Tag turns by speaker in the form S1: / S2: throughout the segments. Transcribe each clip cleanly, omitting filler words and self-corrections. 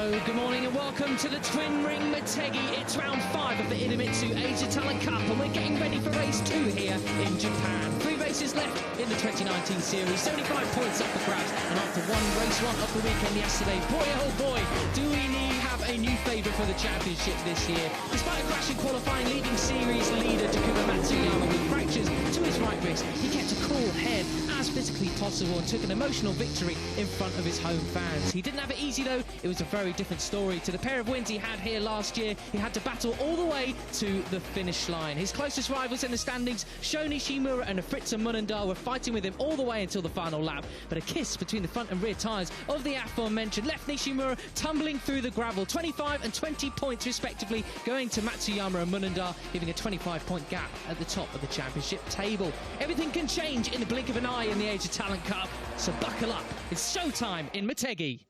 S1: Hello, good morning and welcome to the Twin Ring Motegi. It's round 5 of the Idemitsu Asia Talent Cup and we're getting ready for race 2 here in Japan. 3 races left in the 2019 series, 75 points up for grabs, and after race 1 of the weekend yesterday, boy oh boy, do we have a new favourite for the championship this year. Despite a crash in qualifying, leading series leader Takuma Matsuyama with fractures to his right wrist, he kept a cool head as physically possible and took an emotional victory in front of his home fans. He didn't have it easy though. It was a very different story to the pair of wins he had here last year. He had to battle all the way to the finish line. His closest rivals in the standings, Sho Nishimura and Fritz Munendar, were fighting with him all the way until the final lap, but a kiss between the front and rear tyres of the aforementioned left Nishimura tumbling through the gravel. 25 and 20 points respectively going to Matsuyama and Munendar, giving a 25-point gap at the top of the championship table. Everything can change in the blink of an eye in the Asia Talent Cup, so buckle up. It's showtime in Motegi.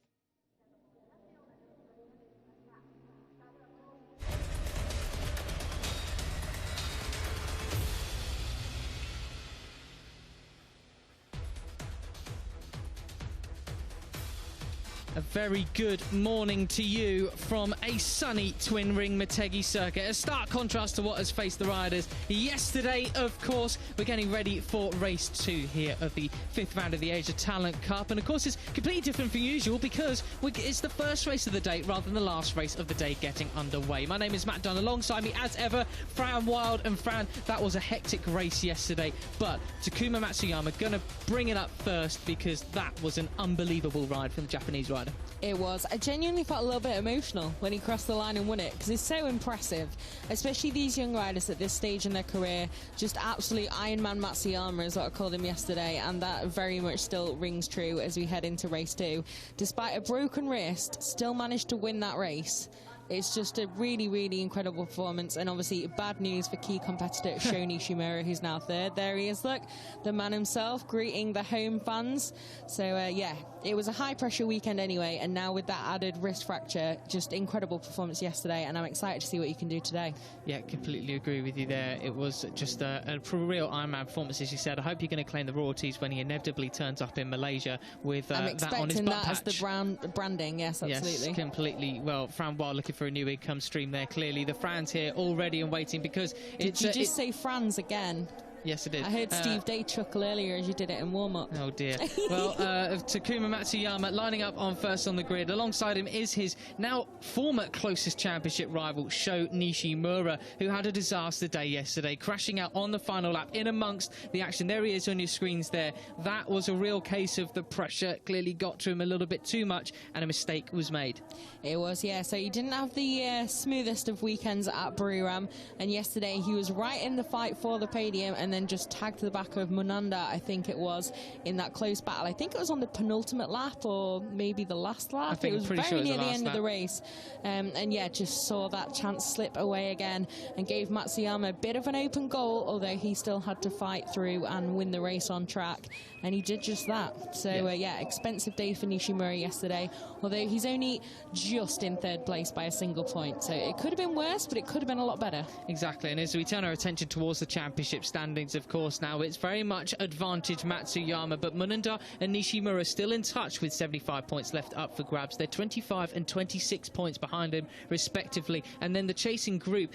S1: A very good morning to you from a sunny Twin Ring Motegi circuit. A stark contrast to what has faced the riders yesterday, of course. We're getting ready for race 2 here of the 5th round of the Asia Talent Cup. And of course, it's completely different from usual because it's the first race of the day rather than the last race of the day getting underway. My name is Matt Dunn. Alongside me, as ever, Fran Wild. And Fran, that was a hectic race yesterday. But Takuma Matsuyama going to bring it up first because that was an unbelievable ride from the Japanese rider.
S2: It was. I genuinely felt a little bit emotional when he crossed the line and won it because it's so impressive, especially these young riders at this stage in their career. Just absolute Iron Man Matsuyama is what I called him yesterday, and that very much still rings true as we head into race 2. Despite a broken wrist, still managed to win that race. It's just a really, really incredible performance, and obviously bad news for key competitor Sho Nishimura, who's now 3rd. There he is, look, the man himself greeting the home fans. So yeah, it was a high-pressure weekend anyway, and now with that added wrist fracture, just incredible performance yesterday, and I'm excited to see what you can do today.
S1: Yeah, completely agree with you there. It was just a real Ironman performance, as you said. I hope you're going to claim the royalties when he inevitably turns up in Malaysia with that on his butt patch.
S2: I'm expecting that as the branding, yes, absolutely.
S1: Yes, completely. Well, Fran Wild looking for a new income stream there, clearly. The Fran's here already and waiting because
S2: it's... Did you just say Fran's again?
S1: Yes, I did.
S2: I heard Steve Day chuckle earlier as you did it in warm-up.
S1: Oh, dear. Well, Takuma Matsuyama lining up on first on the grid. Alongside him is his now former closest championship rival, Sho Nishimura, who had a disaster day yesterday, crashing out on the final lap in amongst the action. There he is on your screens there. That was a real case of the pressure clearly got to him a little bit too much, and a mistake was made.
S2: It was, yeah. So he didn't have the smoothest of weekends at Buriram, and yesterday he was right in the fight for the podium, and then just tagged to the back of Munanda, I think it was, in that close battle. I think it was on the penultimate lap or maybe the last lap.
S1: I think
S2: it was very near the end of the race. And yeah, just saw that chance slip away again and gave Matsuyama a bit of an open goal, although he still had to fight through and win the race on track. And he did just that. So yeah, expensive day for Nishimura yesterday, although he's only just in 3rd place by a single point. So it could have been worse, but it could have been a lot better.
S1: Exactly. And as we turn our attention towards the championship standings, of course, now it's very much advantage Matsuyama, but Munendar and Nishimura are still in touch with 75 points left up for grabs. They're 25 and 26 points behind him, respectively. And then the chasing group,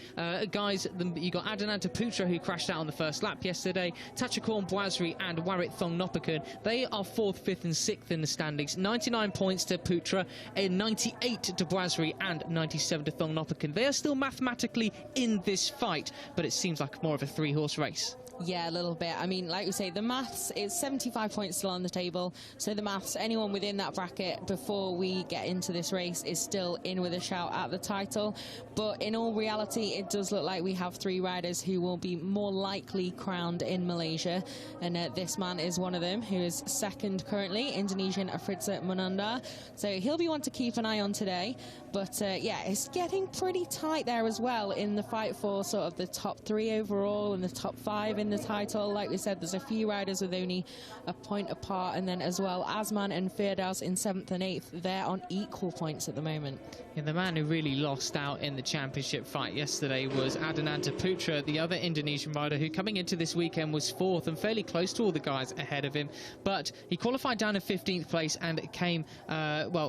S1: guys, you got Adananta Putra, who crashed out on the first lap yesterday, Tachakorn Boisri and Warit Thongnopakun. They are 4th, 5th and 6th in the standings. 99 points to Putra, 98 to Boisri and 97 to Thongnopakun. They are still mathematically in this fight, but it seems like more of a 3-horse race.
S2: Yeah, a little bit. I mean, like we say, the maths is 75 points still on the table. So the maths, anyone within that bracket before we get into this race is still in with a shout at the title. But in all reality, it does look like we have 3 riders who will be more likely crowned in Malaysia. And this man is one of them, who is 2nd currently, Indonesian Afritza Munandar. So he'll be one to keep an eye on today. But yeah, it's getting pretty tight there as well in the fight for sort of the top 3 overall and the top 5 in the title. Like we said, there's a few riders with only a point apart, and then as well, Asman and Firdaus in 7th and 8th, they're on equal points at the moment.
S3: Yeah, the man who really lost out in the championship fight yesterday was Adananta Putra, the other Indonesian rider who coming into this weekend was 4th and fairly close to all the guys ahead of him. But he qualified down in 15th place and came,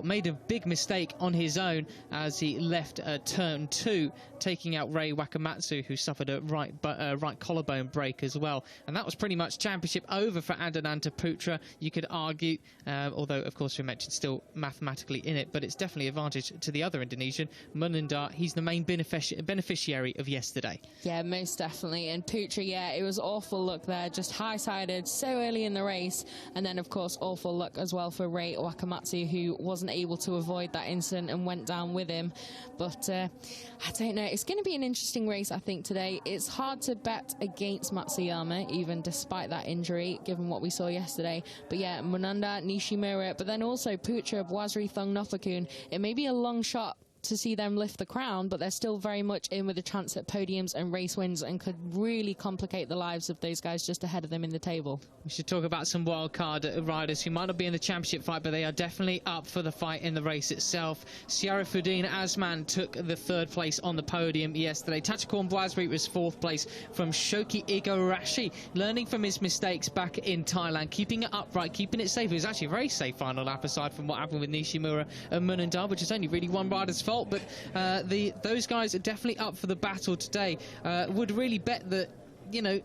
S3: made a big mistake on his own as he left turn 2, taking out Rei Wakamatsu, who suffered a right collarbone break as well. And that was pretty much championship over for Adananta Putra, you could argue, although of course we mentioned still mathematically in it, but it's definitely advantage to the other Indonesian, Munandar. He's the main beneficiary of yesterday.
S2: Yeah, most definitely. And Putra, yeah, it was awful luck there, just high-sided so early in the race, and then of course awful luck as well for Rei Wakamatsu, who wasn't able to avoid that incident and went down with him. But I don't know, it's going to be an interesting race I think today. It's hard to bet against Matsuyama even despite that injury given what we saw yesterday. But yeah, Munanda, Nishimura, but then also Putra, Bwasri, Thongnopakun, it may be a long shot to see them lift the crown, but they're still very much in with a chance at podiums and race wins and could really complicate the lives of those guys just ahead of them in the table.
S3: We should talk about some wildcard riders who might not be in the championship fight, but they are definitely up for the fight in the race itself. Syarifudin Asman took the 3rd place on the podium yesterday. Tachakorn Bwasri was 4th place from Shoki Igarashi, learning from his mistakes back in Thailand, keeping it upright, keeping it safe. It was actually a very safe final lap aside from what happened with Nishimura and Munandar, which is only really one rider's fault, but those guys are definitely up for the battle today. Would really bet that, you know,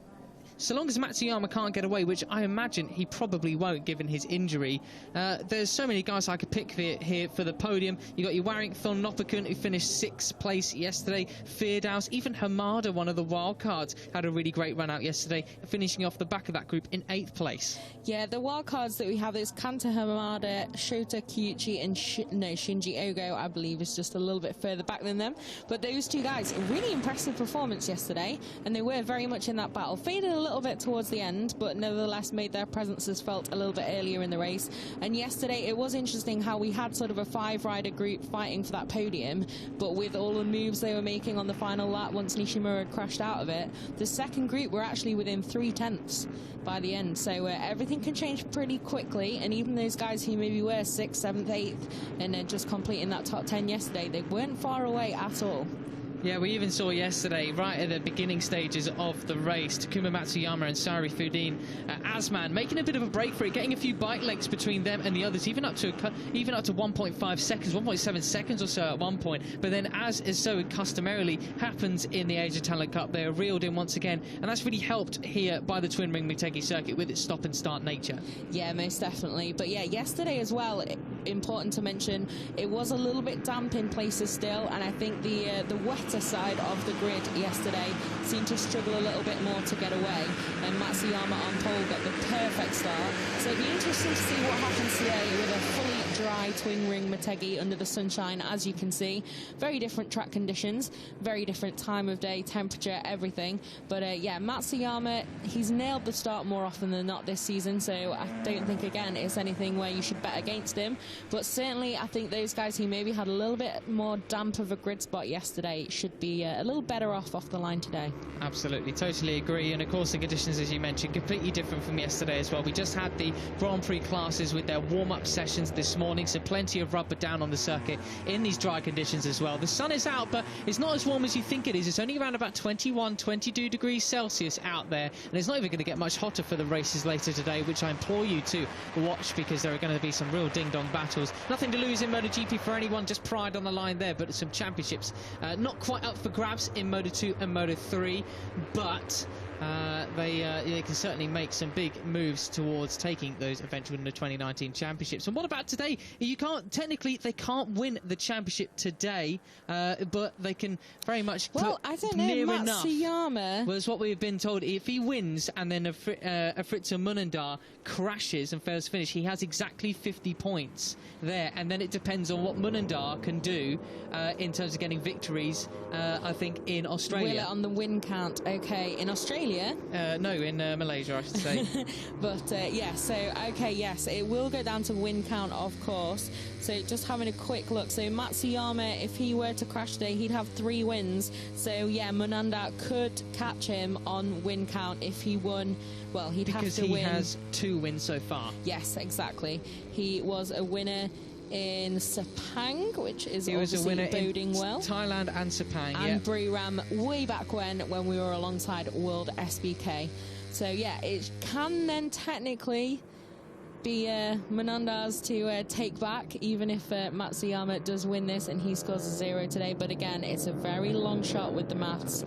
S3: so long as Matsuyama can't get away, which I imagine he probably won't given his injury, there's so many guys I could pick here for the podium. You got your Waring Thongnopakun, who finished 6th place yesterday. Firdaus, even Hamada, one of the wild cards, had a really great run out yesterday, finishing off the back of that group in 8th place. Yeah,
S2: the wild cards that we have is Kanta Hamada, Shota Kyuchi, and Shinji Ogo, I believe, is just a little bit further back than them. But those two guys, a really impressive performance yesterday, and they were very much in that battle. Faded a little bit towards the end, but nevertheless made their presences felt a little bit earlier in the race. And yesterday it was interesting how we had sort of a 5-rider group fighting for that podium, but with all the moves they were making on the final lap once Nishimura had crashed out of it, the second group were actually within 3/10 by the end. So everything can change pretty quickly, and even those guys who maybe were 6th, 7th, 8th and just completing that top 10 yesterday, they weren't far away at all.
S3: Yeah, we even saw yesterday, right at the beginning stages of the race, Takuma Matsuyama and Syarifudin Asman making a bit of a break for it, getting a few bike lengths between them and the others, even up to 1.5 seconds, 1.7 seconds or so at one point. But then, as is so customarily happens in the Asia Talent Cup, they are reeled in once again, and that's really helped here by the Twin Ring Motegi circuit with its stop and start nature.
S2: Yeah, most definitely. But yeah, yesterday as well, important to mention, it was a little bit damp in places still, and I think the wetter side of the grid yesterday seemed to struggle a little bit more to get away, and Matsuyama on pole got the perfect start. So it'll be interesting to see what happens today with a fully dry Twin Ring Motegi under the sunshine. As you can see, very different track conditions, very different time of day, temperature, everything. But yeah, Matsuyama, he's nailed the start more often than not this season, so I don't think again it's anything where you should bet against him. But certainly I think those guys who maybe had a little bit more damp of a grid spot yesterday should be a little better off the line today.
S3: Absolutely, totally agree. And of course the conditions, as you mentioned, completely different from yesterday as well. We just had the Grand Prix classes with their warm-up sessions this morning, so plenty of rubber down on the circuit in these dry conditions as well. The sun is out, but it's not as warm as you think it is. It's only around about 21, 22 degrees Celsius out there, and it's not even going to get much hotter for the races later today, which I implore you to watch, because there are going to be some real ding-dong battles. Nothing to lose in MotoGP for anyone, just pride on the line there, but some championships not quite up for grabs in Moto2 and Moto3, but they can certainly make some big moves towards taking those eventual 2019 championships. And what about today? Technically they can't win the championship today, but they can very much
S2: I don't know,
S3: near
S2: Matsuyama.
S3: Enough. Well, it's what we've been told. If he wins and then Fritzo Munandar crashes and fails to finish, he has exactly 50 points there, and then it depends on what Munandar can do in terms of getting victories, I think, in Australia.
S2: Will it on the win count? Okay, in Australia Australia?
S3: No, in Malaysia, I should say.
S2: But yeah, so okay, yes, it will go down to win count, of course. So just having a quick look. So Matsuyama, if he were to crash today, he'd have 3 wins. So yeah, Munanda could catch him on win count if he won. Well, he'd have to win.
S3: Because he has 2 wins so far.
S2: Yes, exactly. He was a winner in Sepang, which is
S3: he was a winner
S2: boding
S3: in
S2: well.
S3: Thailand and Sepang,
S2: and Buriram way back when we were alongside World SBK. So yeah, it can then technically be Munanda's to take back, even if Matsuyama does win this and he scores a 0 today. But again, it's a very long shot with the maths.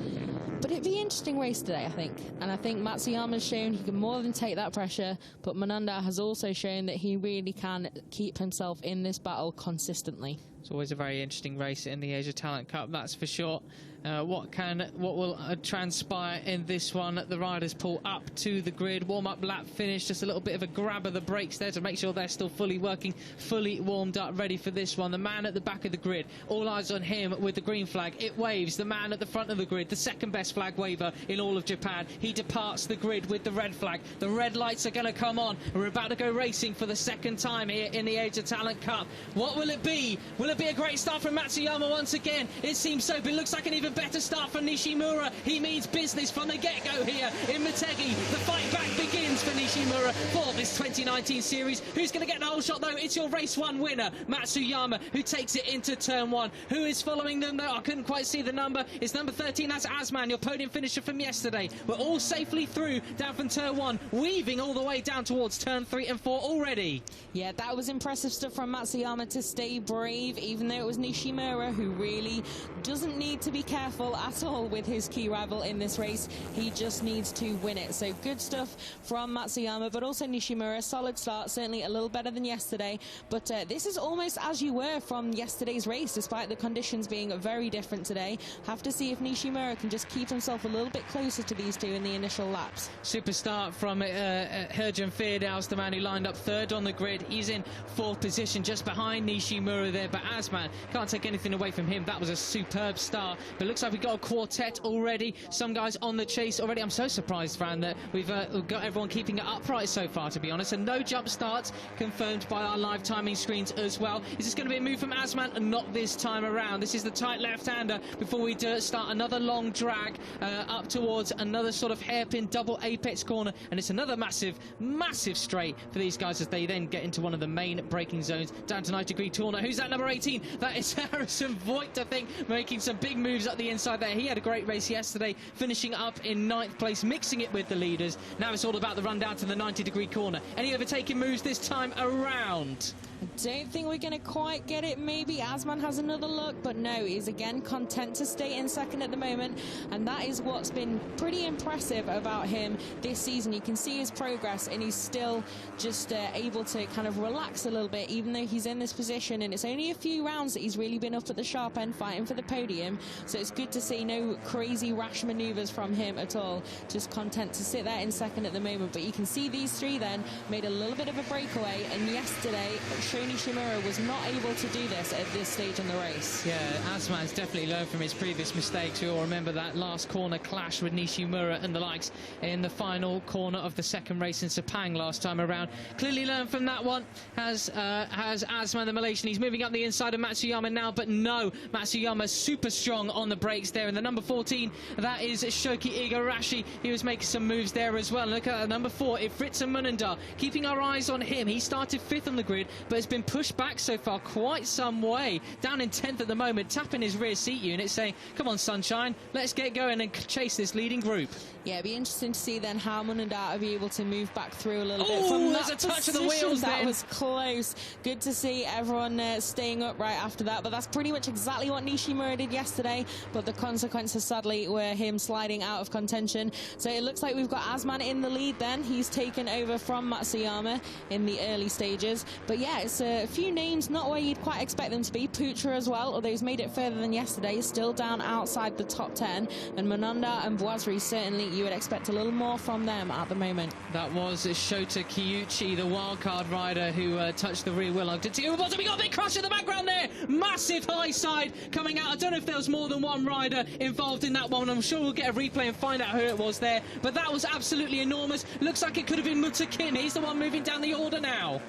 S2: But it'd be an interesting race today, I think. And I think Matsuyama's shown he can more than take that pressure, but Munanda has also shown that he really can keep himself in this battle consistently.
S3: It's always a very interesting race in the Asia Talent Cup, that's for sure. What will transpire in this one? The riders pull up to the grid, warm-up lap finish, just a little bit of a grab of the brakes there to make sure they're still fully working, fully warmed up, ready for this one. The man at the back of the grid, all eyes on him with the green flag. It waves. The man at the front of the grid, the second best flag waver in all of Japan, he departs the grid with the red flag. The red lights are going to come on. We're about to go racing for the second time here in the Asia Talent Cup. What will it be? Will it be a great start from Matsuyama once again? It seems so, but it looks like an even better start for Nishimura. He means business from the get-go here in Motegi. The fight back begins for Nishimura for this 2019 series. Who's going to get the whole shot, though? It's your race 1 winner, Matsuyama, who takes it into turn 1. Who is following them, though? I couldn't quite see the number. It's number 13. That's Asman, your podium finisher from yesterday. We're all safely through down from turn 1, weaving all the way down towards turn 3 and 4 already.
S2: Yeah, that was impressive stuff from Matsuyama to stay brave, even though it was Nishimura who really doesn't need to be careful at all with his key rival in this race. He just needs to win it. So good stuff from Matsuyama, but also Nishimura. Solid start, certainly a little better than yesterday. But this is almost as you were from yesterday's race, despite the conditions being very different today. Have to see if Nishimura can just keep himself a little bit closer to these two in the initial laps.
S3: Super start from Herjan Firdaus, the man who lined up 3rd on the grid. He's in 4th position, just behind Nishimura there. But Asman, can't take anything away from him. That was a superb start. But it looks like we've got a quartet already. Some guys on the chase already. I'm so surprised, Fran, that we've got everyone keeping it upright so far, to be honest. And no jump starts confirmed by our live timing screens as well. Is this going to be a move from Asman? And not this time around. This is the tight left-hander before we start another long drag up towards another sort of hairpin double apex corner. And it's another massive, massive straight for these guys as they then get into one of the main braking zones down to 90-degree corner. Who's that, number 18? That is Harrison Voigt, I think, making some big moves up the inside there. He had a great race yesterday, finishing up in 9th place, mixing it with the leaders. Now it's all about the run down to the 90-degree corner. Any overtaking moves this time around?
S2: I don't think we're going to quite get it. Maybe Asman has another look, but no, he's again content to stay in 2nd at the moment, and that is what's been pretty impressive about him this season. You can see his progress, and he's still just able to kind of relax a little bit, even though he's in this position, and it's only a few rounds that he's really been up at the sharp end fighting for the podium. So it's good to see no crazy rash maneuvers from him at all, just content to sit there in 2nd at the moment. But you can see these 3 then made a little bit of a breakaway, and yesterday Sho Nishimura was not able to do this at this stage in the race.
S3: Yeah, Asman's definitely learned from his previous mistakes. We all remember that last corner clash with Nishimura and the likes in the final corner of the 2nd race in Sepang last time around. Clearly learned from that one has Asman, the Malaysian. He's moving up the inside of Matsuyama now, but no, Matsuyama's super strong on the brakes there. And the number 14, that is Shoki Igarashi. He was making some moves there as well. Look at that, number 4, Ifritza Munanda, keeping our eyes on him. He started 5th on the grid, but has been pushed back so far quite some way. Down in 10th at the moment, tapping his rear seat unit, saying, come on, sunshine, let's get going and chase this leading group.
S2: Yeah, it'd be interesting to see then how Munanda will be able to move back through a little bit.
S3: Oh, there's a touch of the wheels
S2: that
S3: then.
S2: was close. Good to see everyone staying upright after that, but that's pretty much exactly what Nishimura did yesterday, but the consequences sadly were him sliding out of contention. So it looks like we've got Asman in the lead then. He's taken over from Matsuyama in the early stages, but yeah, it's a few names not where you'd quite expect them to be. Putra as well, although he's made it further than yesterday, still down outside the top 10. And Monanda and Boisri, certainly you would expect a little more from them at the moment.
S3: That was Shota Kiyuchi, the wildcard rider who touched the rear wheel. Did see we got a big crash in the background there. Massive high side coming out. I don't know if there was more than one rider involved in that one. I'm sure we'll get a replay and find out who it was there. But that was absolutely enormous. Looks like it could have been Motegi. He's the one moving down the order now.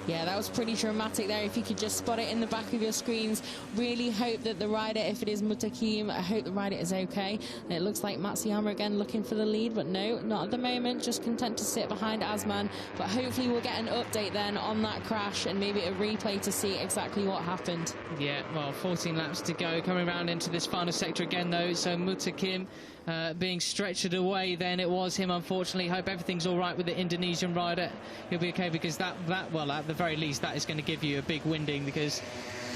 S2: Yeah, that was pretty dramatic there. If you could just spot it in the back of your screens, really hope that the rider, if it is Motegi, I hope the rider is okay. And it looks like Matsuyama again looking for the lead, but no, not at the moment, just content to sit behind Asman. But hopefully we'll get an update then on that crash and maybe a replay to see exactly what happened.
S3: Yeah, well, 14 laps to go, coming around into this final sector again though, so Motegi being stretched away then. It was him, unfortunately. Hope everything's all right with the Indonesian rider. He'll be okay, because that well, at the very least, that is going to give you a big winding, because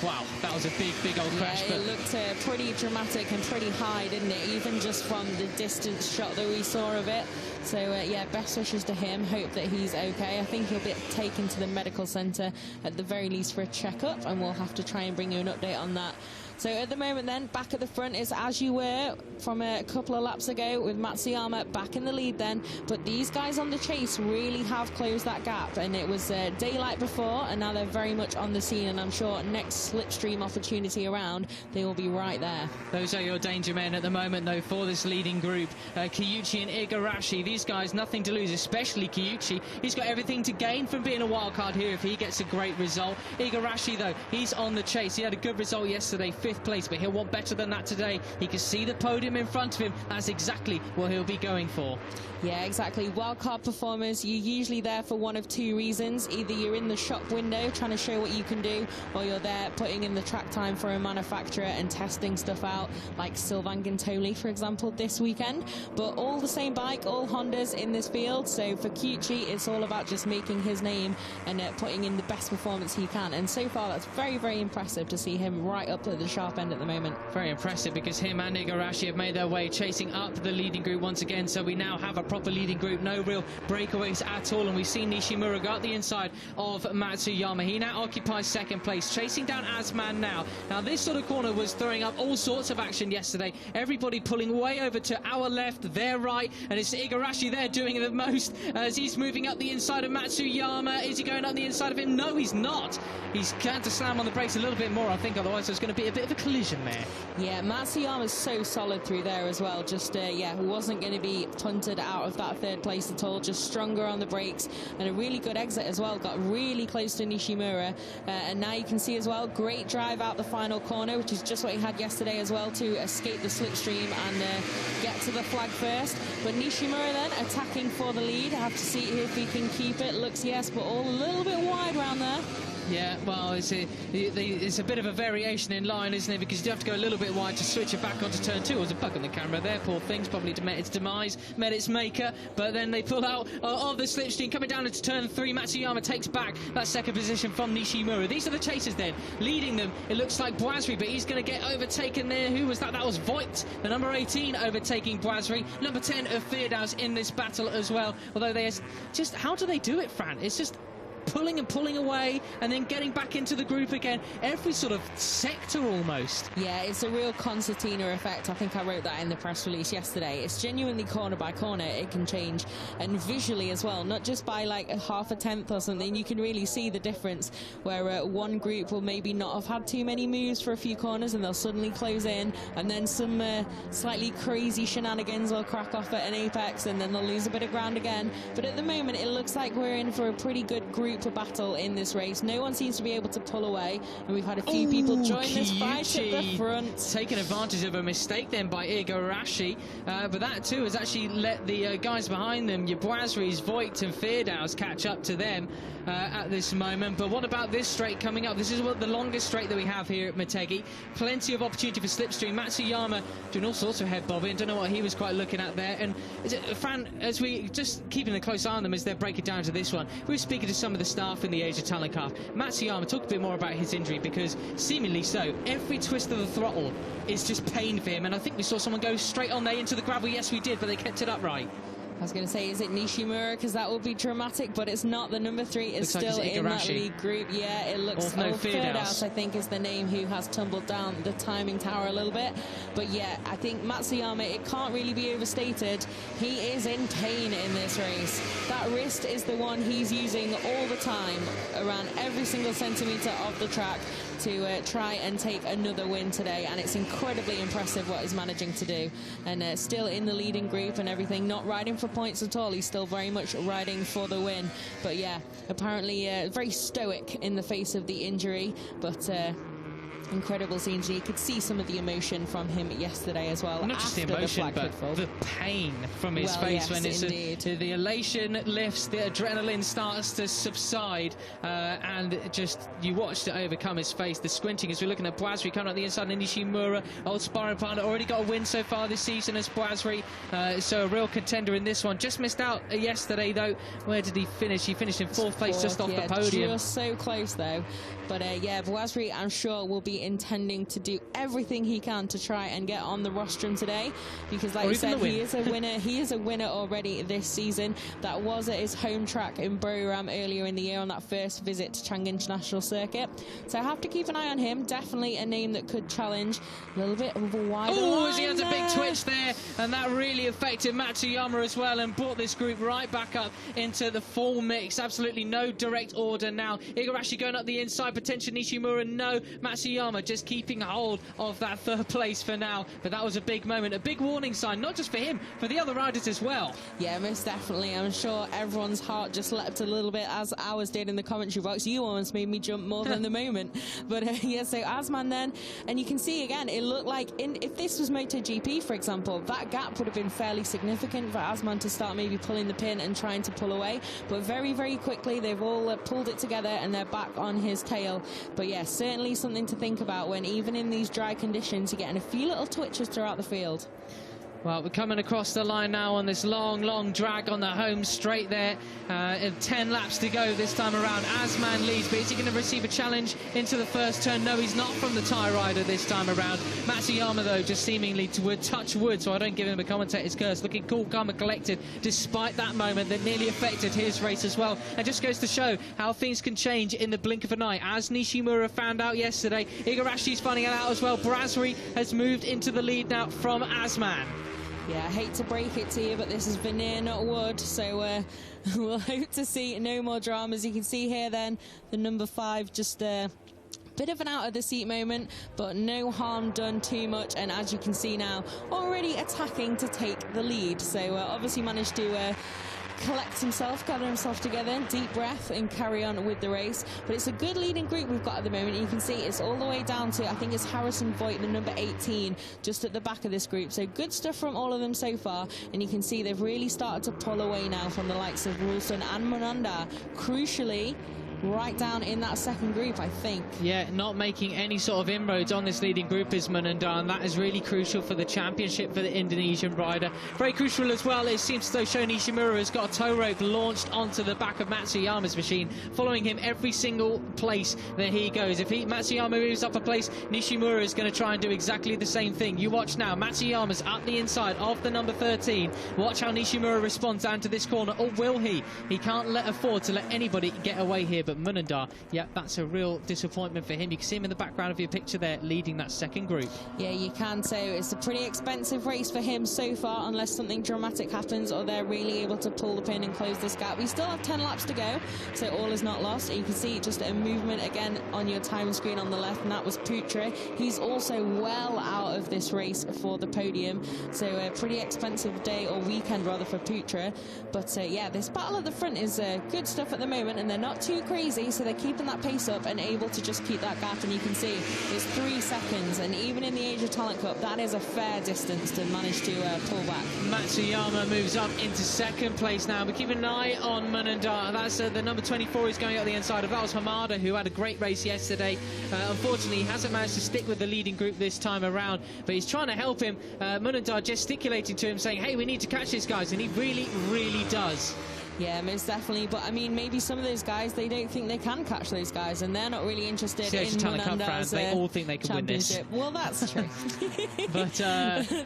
S3: wow, that was a big old crash.
S2: Yeah, it looked pretty dramatic and pretty high, didn't it? Even just from the distance shot that we saw of it. So, yeah, best wishes to him. Hope that he's okay. I think he'll be taken to the medical centre at the very least for a checkup, and we'll have to try and bring you an update on that. So at the moment then, back at the front is as you were from a couple of laps ago, with Matsuyama back in the lead then. But these guys on the chase really have closed that gap, and it was daylight before, and now they're very much on the scene, and I'm sure next slipstream opportunity around, they will be right there.
S3: Those are your danger men at the moment though for this leading group. Kiyuchi and Igarashi, these guys nothing to lose, especially Kiyuchi. He's got everything to gain from being a wild card here if he gets a great result. Igarashi though, he's on the chase. He had a good result yesterday, 5th place, but he'll want better than that today. He can see the podium in front of him. That's exactly what he'll be going for.
S2: Yeah, exactly. Wildcard performers, you're usually there for one of two reasons. Either you're in the shop window trying to show what you can do, or you're there putting in the track time for a manufacturer and testing stuff out, like Sylvain Gintoli, for example, this weekend. But all the same bike, all Hondas in this field. So for Kiyuchi, it's all about just making his name and putting in the best performance he can. And so far, that's very impressive to see him right up at the sharp end at the moment.
S3: Very impressive, because him and Igarashi have made their way chasing up the leading group once again. So we now have a proper leading group, no real breakaways at all, and we've seen Nishimura go up the inside of Matsuyama. He now occupies 2nd place, chasing down Asman now. Now this sort of corner was throwing up all sorts of action yesterday. Everybody pulling way over to our left, their right, and it's Igarashi there doing the most as he's moving up the inside of Matsuyama. Is he going up the inside of him? No, he's not. He's going to slam on the brakes a little bit more, I think, otherwise there's going to be a bit of a collision there.
S2: Yeah, Matsuyama's so solid through there as well. Just, yeah, wasn't going to be punted out of that 3rd place at all. Just stronger on the brakes, and a really good exit as well. Got really close to Nishimura, and now you can see as well, great drive out the final corner, which is just what he had yesterday as well, to escape the slipstream and get to the flag first. But Nishimura then attacking for the lead. I have to see if he can keep it. Looks yes, but all a little bit wide around there.
S3: Yeah, well, it's a bit of a variation in line, isn't it? Because you have to go a little bit wide to switch it back onto turn 2. There's a bug on the camera there, poor thing's probably met its demise, met its maker, but then they pull out of the slipstream, coming down into turn 3. Matsuyama takes back that 2nd position from Nishimura. These are the chasers then, leading them. It looks like Boisri, but he's going to get overtaken there. Who was that? That was Voigt, the number 18, overtaking Boisri. Number 10 of Feardaus in this battle as well. Although they just, how do they do it, Fran? It's just pulling and pulling away and then getting back into the group again, every sort of sector almost. Yeah,
S2: it's a real concertina effect. I think I wrote that in the press release yesterday. It's genuinely corner by corner it can change, and visually as well, not just by like a half a tenth or something. You can really see the difference where one group will maybe not have had too many moves for a few corners and they'll suddenly close in, and then some slightly crazy shenanigans will crack off at an apex and then they'll lose a bit of ground again. But at the moment it looks like we're in for a pretty good group to battle in this race. No one seems to be able to pull away, and we've had a few people join this fight at the front.
S3: Taking advantage of a mistake then by Igarashi, but that too has actually let the guys behind them, your Boisris, Voigt and Feardaus, catch up to them at this moment. But what about this straight coming up? This is the longest straight that we have here at Motegi. Plenty of opportunity for slipstream. Matsuyama doing all sorts of head bobbing. Don't know what he was quite looking at there. And is it, Fran, as we just keeping a close eye on them as they break it down to this one, we were speaking to some of the staff in the Asia Talent Cup. Matsuyama talked a bit more about his injury, because seemingly so, every twist of the throttle is just pain for him, and I think we saw someone go straight on there into the gravel. Yes, we did, but they kept it upright.
S2: I was going to say, is it Nishimura? Because that would be dramatic, but it's not. The number 3 is
S3: looks
S2: still
S3: like
S2: in that lead group. Yeah, it looks. Fieldhouse, I think, is the name who has tumbled down the timing tower a little bit. But yeah, I think Matsuyama, it can't really be overstated. He is in pain in this race. That wrist is the one he's using all the time around every single centimetre of the track to try and take another win today, and it's incredibly impressive what he's managing to do. And still in the leading group and everything, not riding for points at all. He's still very much riding for the win. But yeah, apparently very stoic in the face of the injury, but incredible scenes. You could see some of the emotion from him yesterday as well.
S3: Not just the emotion, but the pain from his face. Yes, when the elation lifts, the adrenaline starts to subside, and just you watched it overcome his face. The squinting as we're looking at Boisri coming up the inside, and Nishimura, old sparring partner, already got a win so far this season as Boisri, so a real contender in this one. Just missed out yesterday though. Where did he finish? He finished in 4th place, just off the podium.
S2: Just so close though. But yeah, Boisri, I'm sure, will be intending to do everything he can to try and get on the rostrum today, because like you said, he is a winner. He is a winner already this season. That was at his home track in Buriram earlier in the year on that first visit to Chang International Circuit. So I have to keep an eye on him. Definitely a name that could challenge a little bit of a wider line.
S3: He has a big twitch there, and that really affected Matsuyama as well, and brought this group right back up into the full mix. Absolutely no direct order now. Igarashi going up the inside, potentially Nishimura, no. Matsuyama just keeping hold of that 3rd place for now. But that was a big moment, a big warning sign, not just for him, for the other riders as well.
S2: Yeah, most definitely. I'm sure everyone's heart just leapt a little bit, as ours did in the commentary box. You almost made me jump more than the moment. But yeah, so Asman then, and you can see again, it looked like if this was MotoGP, for example, that gap would have been fairly significant for Asman to start maybe pulling the pin and trying to pull away. But very, very quickly, they've all pulled it together and they're back on his tail. But yeah, certainly something to think about when even in these dry conditions, you're getting a few little twitches throughout the field.
S3: Well, we're coming across the line now on this long drag on the home straight there. 10 laps to go this time around. Asman leads, but is he going to receive a challenge into the first turn? No, he's not from the tyre rider this time around. Matsuyama, though, just seemingly to touch wood, so I don't give him a commentator's curse. Looking cool, calm and collected, despite that moment that nearly affected his race as well. And just goes to show how things can change in the blink of an eye. As Nishimura found out yesterday, Igarashi's finding it out as well. Boisri has moved into the lead now from Asman.
S2: Yeah, I hate to break it to you, but this is veneer, not wood, so we'll hope to see no more dramas. You can see here then, the number 5 just bit of an out of the seat moment, but no harm done too much, and as you can see now, already attacking to take the lead. So obviously managed to collect himself, gather himself together, deep breath, and carry on with the race. But it's a good leading group we've got at the moment. You can see it's all the way down to, I think it's Harrison Voigt, the number 18, just at the back of this group. So good stuff from all of them so far, and you can see they've really started to pull away now from the likes of Rulston and Monanda. Crucially, right down in that second group, I think. Yeah,
S3: not making any sort of inroads on this leading group is Monanda, and that is really crucial for the championship for the Indonesian rider. Very crucial as well, it seems as though Sho Nishimura has got a tow rope launched onto the back of Matsuyama's machine, following him every single place that he goes. If Matsuyama moves up a place, Nishimura is going to try and do exactly the same thing. You watch now, Matsuyama's up the inside of the number 13. Watch how Nishimura responds down to this corner, or will he? He can't afford to let anybody get away here, but Monanda, yeah, that's a real disappointment for him. You can see him in the background of your picture there, leading that second group.
S2: Yeah, you can. So it's a pretty expensive race for him so far, unless something dramatic happens or they're really able to pull the pin and close this gap. We still have 10 laps to go, so all is not lost. And you can see just a movement again on your time screen on the left, and that was Putre. He's also well out of this race for the podium, so a pretty expensive day, or weekend rather, for Putre. But yeah, this battle at the front is good stuff at the moment, and they're not too crazy, so they're keeping that pace up and able to just keep that gap. And you can see it's 3 seconds, and even in the Asia Talent Cup, that is a fair distance to manage to pull back.
S3: Matsuyama moves up into second place now. We're keeping an eye on Monanda. That's the number 24 is going out the inside of. That was Hamada, who had a great race yesterday. Unfortunately, he hasn't managed to stick with the leading group this time around, but he's trying to help him. Monanda gesticulating to him, saying, hey, we need to catch this, guys, and he really does.
S2: Yeah, most definitely. But I mean, maybe some of those guys, they don't think they can catch those guys, and they're not really interested in
S3: Munanda's they all think they can win this.
S2: Well, that's true.
S3: But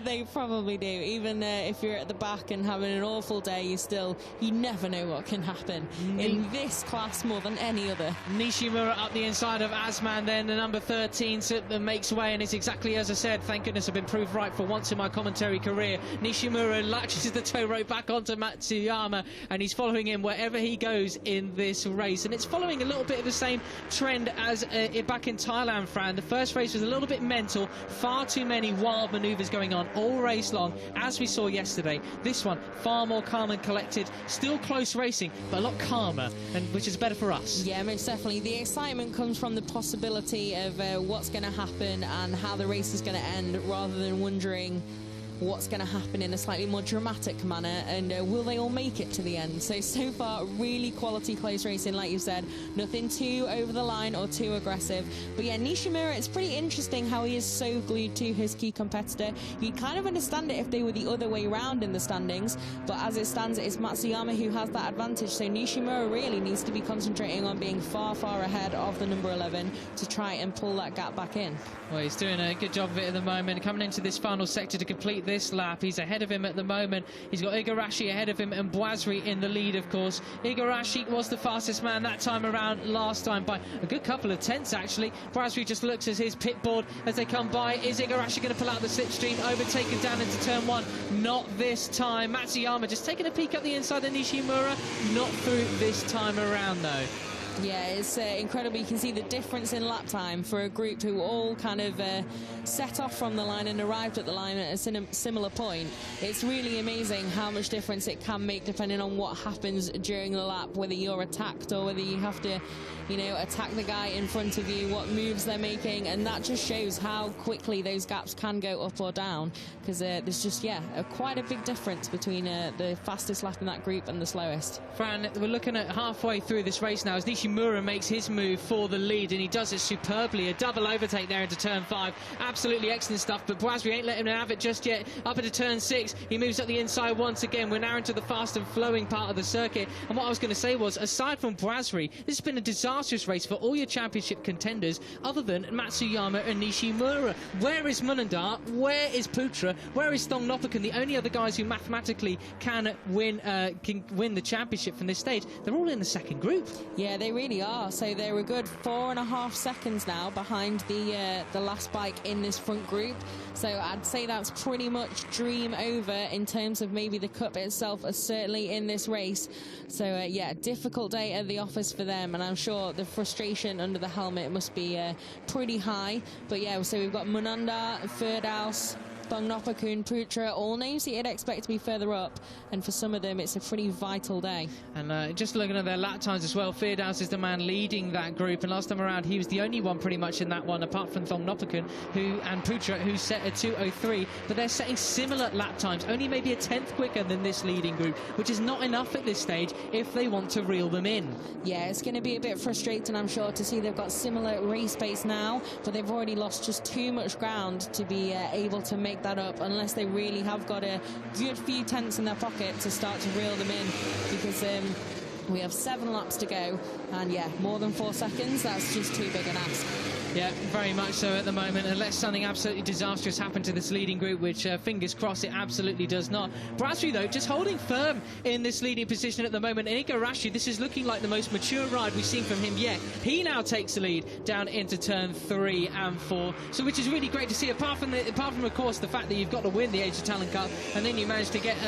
S2: they probably do. Even if you're at the back and having an awful day, you never know what can happen in this class more than any other.
S3: Nishimura up the inside of Asman, then the number 13 makes way, and it's exactly as I said. Thank goodness I've been proved right for once in my commentary career. Nishimura latches the tow rope back onto Matsuyama, and he's following him wherever he goes in this race. And it's following a little bit of the same trend as back in Thailand, Fran. The first race was a little bit mental, far too many wild manoeuvres going on all race long, as we saw yesterday. This one, far more calm and collected, still close racing, but a lot calmer, and which is better for us.
S2: Yeah, most definitely. The excitement comes from the possibility of what's going to happen and how the race is going to end, rather than wondering what's going to happen in a slightly more dramatic manner, and will they all make it to the end. So far, really quality close racing, like you said. Nothing too over the line or too aggressive. But yeah, Nishimura, it's pretty interesting how he is so glued to his key competitor. You'd kind of understand it if they were the other way around in the standings, but as it stands, it's Matsuyama who has that advantage. So Nishimura really needs to be concentrating on being far, far ahead of the number 11 to try and pull that gap back in.
S3: Well, he's doing a good job of it at the moment. Coming into this final sector to complete this lap, he's ahead of him at the moment. He's got Igarashi ahead of him and Boisri in the lead, of course. Igarashi was the fastest man that time around, last time by a good couple of tenths, actually. Boisri just looks at his pit board as they come by. Is Igarashi going to pull out the slipstream, overtaken down into turn 1? Not this time. Matsuyama just taking a peek up the inside of Nishimura. Not through this time around, though.
S2: Yeah, it's incredible. You can see the difference in lap time for a group who all kind of set off from the line and arrived at the line at a similar point. It's really amazing how much difference it can make depending on what happens during the lap, whether you're attacked or whether you have to, you know, attack the guy in front of you, what moves they're making, and that just shows how quickly those gaps can go up or down, because there's just, quite a big difference between the fastest lap in that group and the slowest.
S3: Fran, we're looking at halfway through this race now as Nishimura makes his move for the lead, and he does it superbly. A double overtake there into turn 5. Absolutely excellent stuff, but Boisri ain't letting him have it just yet. Up into turn 6, he moves up the inside once again. We're now into the fast and flowing part of the circuit, and what I was going to say was, aside from Boisri, this has been a disastrous race for all your championship contenders other than Matsuyama and Nishimura. Where is Munanda? Where is Putra? Where is Thongnopakun? The only other guys who mathematically can win the championship from this stage. They're all in the second group.
S2: Yeah, they really are. So they're a good 4.5 seconds now behind the last bike in this front group. So I'd say that's pretty much dream over in terms of maybe the cup itself, certainly in this race. So yeah, difficult day at the office for them, and I'm sure the frustration under the helmet must be pretty high. But yeah, so we've got Munanda, Firdaus, Thongnopakun, Putra, all names that you'd expect to be further up, and for some of them it's a pretty vital day.
S3: And just looking at their lap times as well, Firdaus is the man leading that group, and last time around he was the only one pretty much in that one, apart from Thongnopakun and Putra, who set a 2:03, but they're setting similar lap times, only maybe a tenth quicker than this leading group, which is not enough at this stage if they want to reel them in.
S2: Yeah, it's going to be a bit frustrating, I'm sure, to see they've got similar race pace now, but they've already lost just too much ground to be able to make that up, unless they really have got a good few tenths in their pocket to start to reel them in, because we have 7 laps to go, and yeah, more than 4 seconds, that's just too big an ask.
S3: Yeah, very much so at the moment, unless something absolutely disastrous happened to this leading group, which fingers crossed it absolutely does not. Boisri, though, just holding firm in this leading position at the moment. And Igarashi, this is looking like the most mature ride we've seen from him yet. He now takes the lead down into turn 3 and 4, so which is really great to see, apart from of course the fact that you've got to win the Asia Talent Cup, and then you manage to get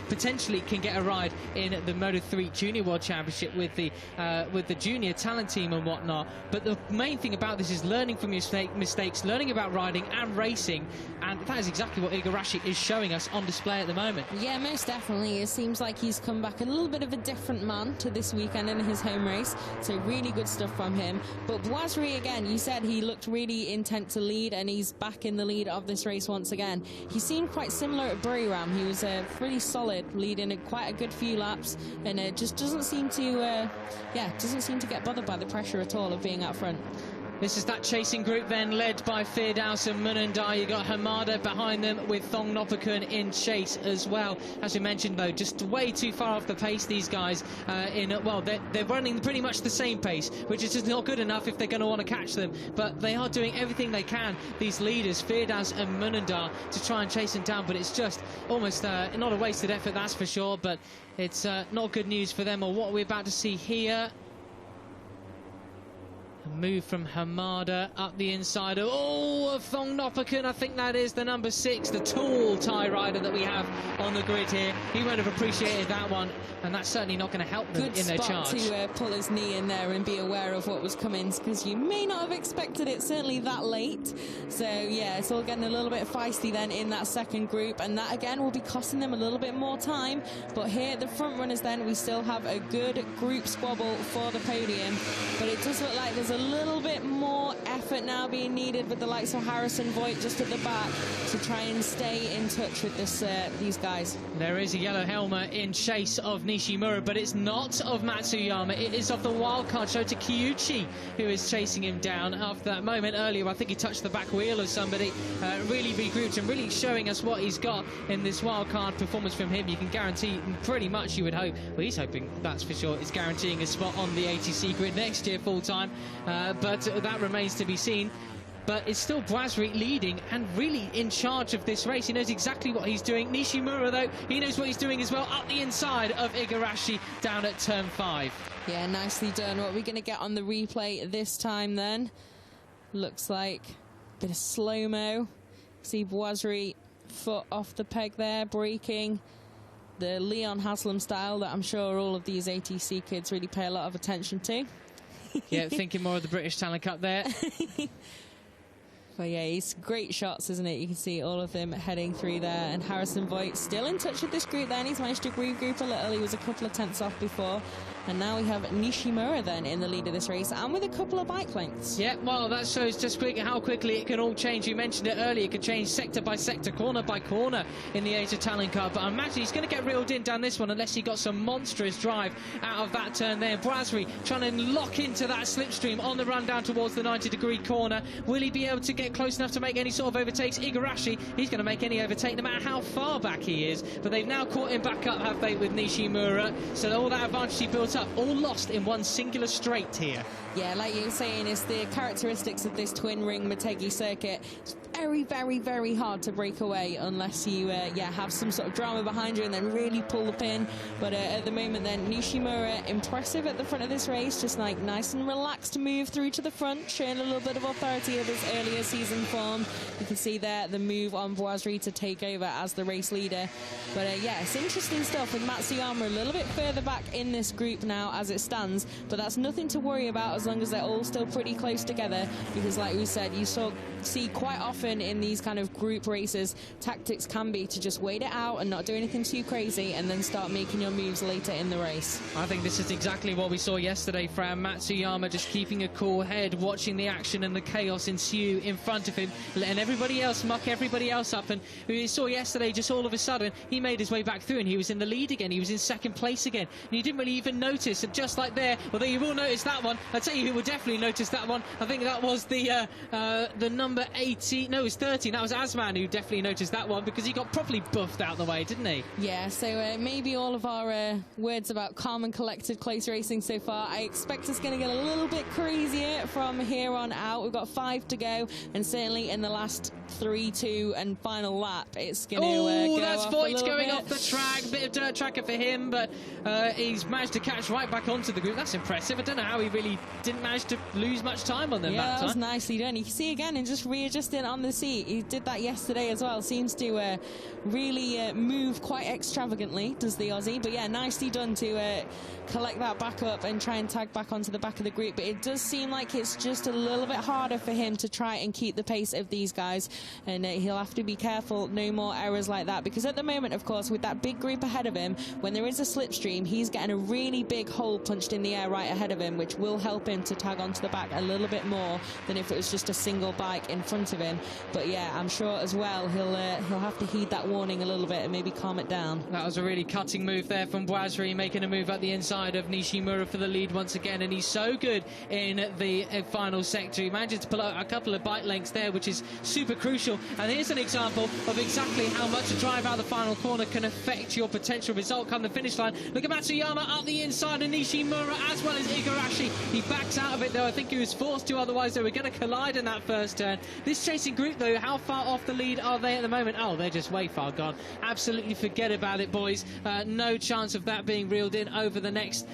S3: potentially can get a ride in the Moto3 Junior World Championship with the junior talent team and whatnot. But the main thing about this is learning from your mistakes, learning about riding and racing, and that is exactly what Igarashi is showing us on display at the moment.
S2: Yeah, most definitely. It seems like he's come back a little bit of a different man to this weekend in his home race, so really good stuff from him. But Boisri, again, you said he looked really intent to lead, and he's back in the lead of this race once again. He seemed quite similar at Buriram. He was pretty solid, leading quite a good few laps, and just doesn't seem to get bothered by the pressure at all of being out front.
S3: This is that chasing group then, led by Firdaus and Munandar. You got Hamada behind them with Thong Nopakun in chase as well. As we mentioned, though, just way too far off the pace, these guys. Well, they're running pretty much the same pace, which is just not good enough if they're going to want to catch them. But they are doing everything they can, these leaders, Firdaus and Munandar, to try and chase them down. But it's just almost not a wasted effort, that's for sure. But it's not good news for them, or what we're about to see here. Move from Hamada up the inside of Thong Nopakun. I think that is the number 6, the tall Thai rider that we have on the grid here. He won't have appreciated that one, and that's certainly not going to help them in their charge.
S2: Good spot to pull his knee in there and be aware of what was coming, because you may not have expected it certainly that late. So yeah, it's all getting a little bit feisty then in that second group, and that again will be costing them a little bit more time. But here the front runners then, we still have a good group squabble for the podium, but it does look like there's a little bit more effort now being needed with the likes of Harrison Voigt just at the back to try and stay in touch with these guys.
S3: There is a yellow helmet in chase of Nishimura, but it's not of Matsuyama. It is of the wildcard Shota Kiyuchi, who is chasing him down after that moment earlier. I think he touched the back wheel of somebody, really regrouped and really showing us what he's got in this wildcard performance from him. You can guarantee, pretty much you would hope, well, he's hoping, that's for sure, is guaranteeing a spot on the ATC grid next year full time. But that remains to be seen. But it's still Boisriet leading and really in charge of this race. He knows exactly what he's doing. Nishimura, though, he knows what he's doing as well, up the inside of Igarashi down at turn 5.
S2: Yeah, nicely done. What are we going to get on the replay this time then? Looks like a bit of slow-mo. See Boisriet foot off the peg there, braking. The Leon Haslam style that I'm sure all of these ATC kids really pay a lot of attention to.
S3: Yeah, thinking more of the British Talent Cup there.
S2: But yeah, it's great shots, isn't it? You can see all of them heading through there. And Harrison Voigt still in touch with this group then. He's managed to regroup a little. He was a couple of tenths off before. And now we have Nishimura then in the lead of this race, and with a couple of bike lengths.
S3: Yeah, well, that shows just how quickly it can all change. You mentioned it earlier, it could change sector by sector, corner by corner in the Asia Talent Cup. But I imagine he's going to get reeled in down this one unless he got some monstrous drive out of that turn there. Boisriet trying to lock into that slipstream on the run down towards the 90-degree corner. Will he be able to get close enough to make any sort of overtakes? Igarashi, he's going to make any overtake no matter how far back he is. But they've now caught him back up, have they, with Nishimura? So all that advantage he built up, all lost in one singular straight here.
S2: Yeah, like you were saying, it's the characteristics of this twin ring Motegi circuit. It's very, very, very hard to break away unless you have some sort of drama behind you and then really pull the pin. But at the moment then, Nishimura impressive at the front of this race, just like nice and relaxed to move through to the front, showing a little bit of authority of his earlier season form. You can see there the move on Boisriet to take over as the race leader. But yeah, it's interesting stuff with Matsuyama a little bit further back in this group now as it stands, but that's nothing to worry about as long as they're all still pretty close together, because like we said, you see quite often in these kind of group races, tactics can be to just wait it out and not do anything too crazy and then start making your moves later in the race.
S3: I think this is exactly what we saw yesterday from Matsuyama, just keeping a cool head, watching the action and the chaos ensue in front of him, letting everybody else muck everybody else up. And we saw yesterday, just all of a sudden, he made his way back through and he was in the lead again. He was in second place again. And you didn't really even notice. And just like there, although you will notice that one, I'll tell you who will definitely notice that one. I think that was the number 18, no, it was 13. That was Asman who definitely noticed that one, because he got properly buffed out the way, didn't he?
S2: Yeah, so maybe all of our words about calm and collected close racing so far, I expect it's going to get a little bit crazier from here on out. We've got 5 to go, and certainly in the last 3, 2 and final lap, it's going to go
S3: that's
S2: off
S3: Voigt
S2: a
S3: going
S2: bit.
S3: off the track. Bit of dirt tracker for him, but he's managed to catch right back onto the group. That's impressive. I don't know how he really didn't manage to lose much time on them that time.
S2: Yeah, that was nicely done. You can see again, and just readjusting on the seat. He did that yesterday as well. Seems to really move quite extravagantly, does the Aussie. But yeah, nicely done to collect that back up and try and tag back onto the back of the group. But it does seem like it's just a little bit harder for him to try and keep the pace of these guys. And he'll have to be careful, no more errors like that. Because at the moment, of course, with that big group ahead of him, when there is a slipstream, he's getting a really big hole punched in the air right ahead of him, which will help him to tag onto the back a little bit more than if it was just a single bike in front of him. But yeah, I'm sure as well he'll have to heed that warning a little bit and maybe calm it down.
S3: That was a really cutting move there from Boisri, making a move at the inside of Nishimura for the lead once again, and he's so good in the final sector. He manages to pull out a couple of bike lengths there, which is super crucial. And here's an example of exactly how much a drive out the final corner can affect your potential result come the finish line. Look at Matsuyama up the inside of Nishimura as well as Igarashi. He backs out of it though. I think he was forced to, otherwise they were going to collide in that first turn. This chasing group though, how far off the lead are they at the moment? Oh, they're just way far gone. Absolutely forget about it, boys. No chance of that being reeled in over the next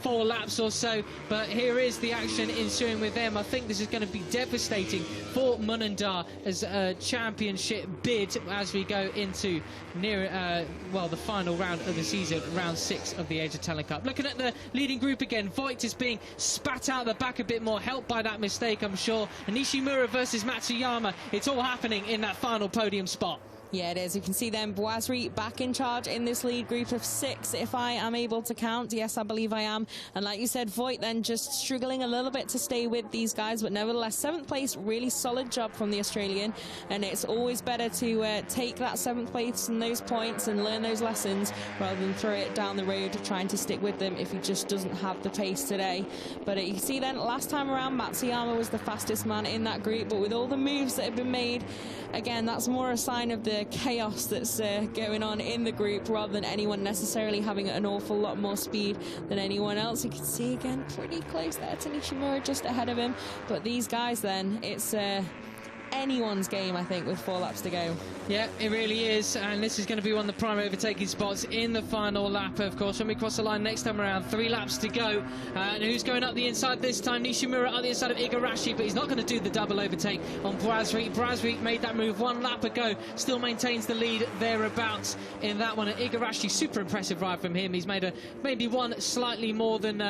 S3: 4 laps or so. But here is the action ensuing with them. I think this is going to be devastating for Munandar as a championship bid as we go into near the final round of the season, round 6 of the Asia Talent Cup. Looking at the leading group again, Voigt is being spat out the back a bit more, helped by that mistake, I'm sure. And Nishimura versus Matsuyama, it's all happening in that final podium spot.
S2: Yeah, it is. You can see then Boisri back in charge in this lead group of 6, if I am able to count. Yes, I believe I am. And like you said, Voigt then just struggling a little bit to stay with these guys, but nevertheless, 7th place, really solid job from the Australian. And it's always better to take that 7th place and those points and learn those lessons rather than throw it down the road trying to stick with them if he just doesn't have the pace today. But you see then, last time around, Matsuyama was the fastest man in that group, but with all the moves that have been made, again, that's more a sign of the chaos that's going on in the group rather than anyone necessarily having an awful lot more speed than anyone else. You can see again pretty close there to Nishimura just ahead of him, but these guys then, it's anyone's game, I think, with 4 laps to go.
S3: Yeah, it really is, and this is going to be one of the prime overtaking spots in the final lap, of course, when we cross the line next time around. 3 laps to go, and who's going up the inside this time? Nishimura up the inside of Igarashi, but he's not going to do the double overtake on Boisri. Boisri made that move 1 lap ago, still maintains the lead thereabouts in that one. And Igarashi, super impressive ride from him. He's made maybe one slightly more than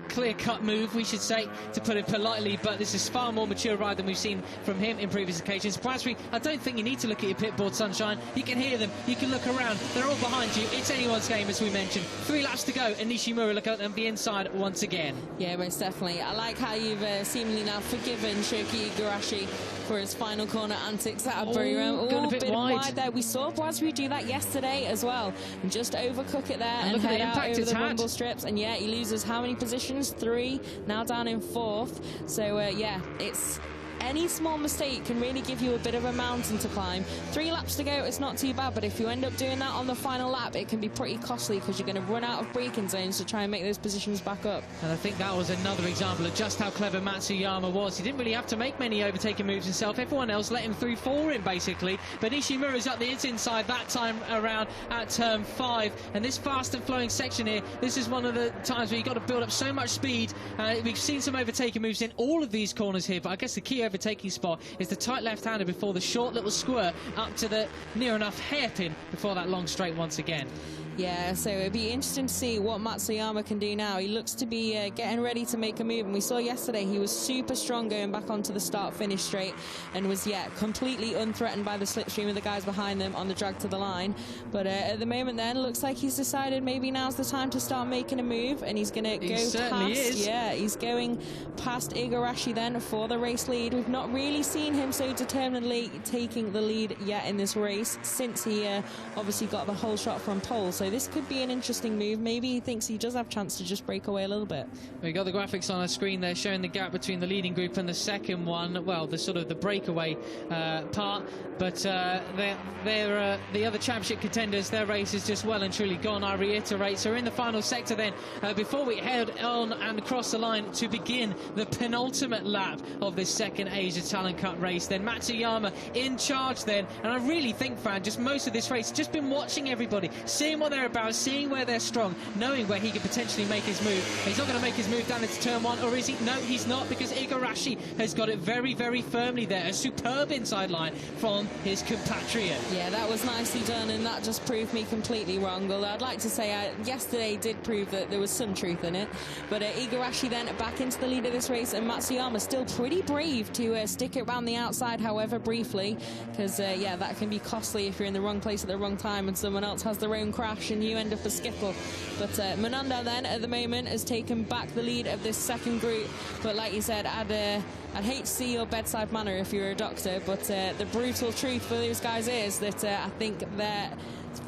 S3: clear-cut move, we should say, to put it politely, but this is far more mature ride than we've seen from him in previous occasions. Boisri, I don't think you need to look at your pit board, Sunshine. You can hear them, you can look around, they're all behind you. It's anyone's game, as we mentioned. 3 laps to go, and Nishimura look at the inside once again.
S2: Yeah, most definitely. I like how you've seemingly now forgiven Shoki Igarashi for his final corner antics at Aburam.
S3: Gone a bit wide
S2: there. We saw Boisri do that yesterday as well, and just overcook it there and head out over the rumble strips. And yeah, he loses how many positions? 3, now down in 4th. So yeah, it's any small mistake can really give you a bit of a mountain to climb. 3 laps to go, it's not too bad, but if you end up doing that on the final lap, it can be pretty costly because you're going to run out of braking zones to try and make those positions back up.
S3: And I think that was another example of just how clever Matsuyama was. He didn't really have to make many overtaking moves himself. Everyone else let him through for him, basically. But Nishimura's up the inside that time around at turn 5. And this fast and flowing section here, this is one of the times where you've got to build up so much speed. We've seen some overtaking moves in all of these corners here, but I guess the key overtaking spot is the tight left-hander before the short little squirt up to the near enough hairpin before that long straight once again.
S2: Yeah, so it'd be interesting to see what Matsuyama can do now. He looks to be getting ready to make a move, and we saw yesterday he was super strong going back onto the start-finish straight and was, yeah, completely unthreatened by the slipstream of the guys behind them on the drag to the line. But at the moment then, looks like he's decided maybe now's the time to start making a move, and he's going to go past. Yeah, he's going past Igarashi then for the race lead. We've not really seen him so determinedly taking the lead yet in this race since he obviously got the whole shot from pole. So this could be an interesting move. Maybe he thinks he does have a chance to just break away a little bit. We
S3: got the graphics on our screen there showing the gap between the leading group and the second one. Well, the sort of the breakaway part. But they're the other championship contenders, their race is just well and truly gone, I reiterate. So we're in the final sector then. Before we head on and cross the line to begin the penultimate lap of this second Asia Talent Cup race, then Matsuyama in charge then. And I really think, Fran, just most of this race, just been watching everybody, seeing what they're about, seeing where they're strong, knowing where he could potentially make his move. He's not going to make his move down into turn 1, or is he? No, he's not, because Igarashi has got it very, very firmly there. A superb inside line from his compatriot.
S2: Yeah, that was nicely done, and that just proved me completely wrong. Although I'd like to say yesterday did prove that there was some truth in it. But Igarashi then back into the lead of this race, and Matsuyama still pretty brave to stick it around the outside, however briefly, because yeah, that can be costly if you're in the wrong place at the wrong time and someone else has their own crash. crash and you end up a skipple. But Monanda then at the moment has taken back the lead of this second group. But like you said, I'd hate to see your bedside manner if you're a doctor, but the brutal truth for those guys is that I think their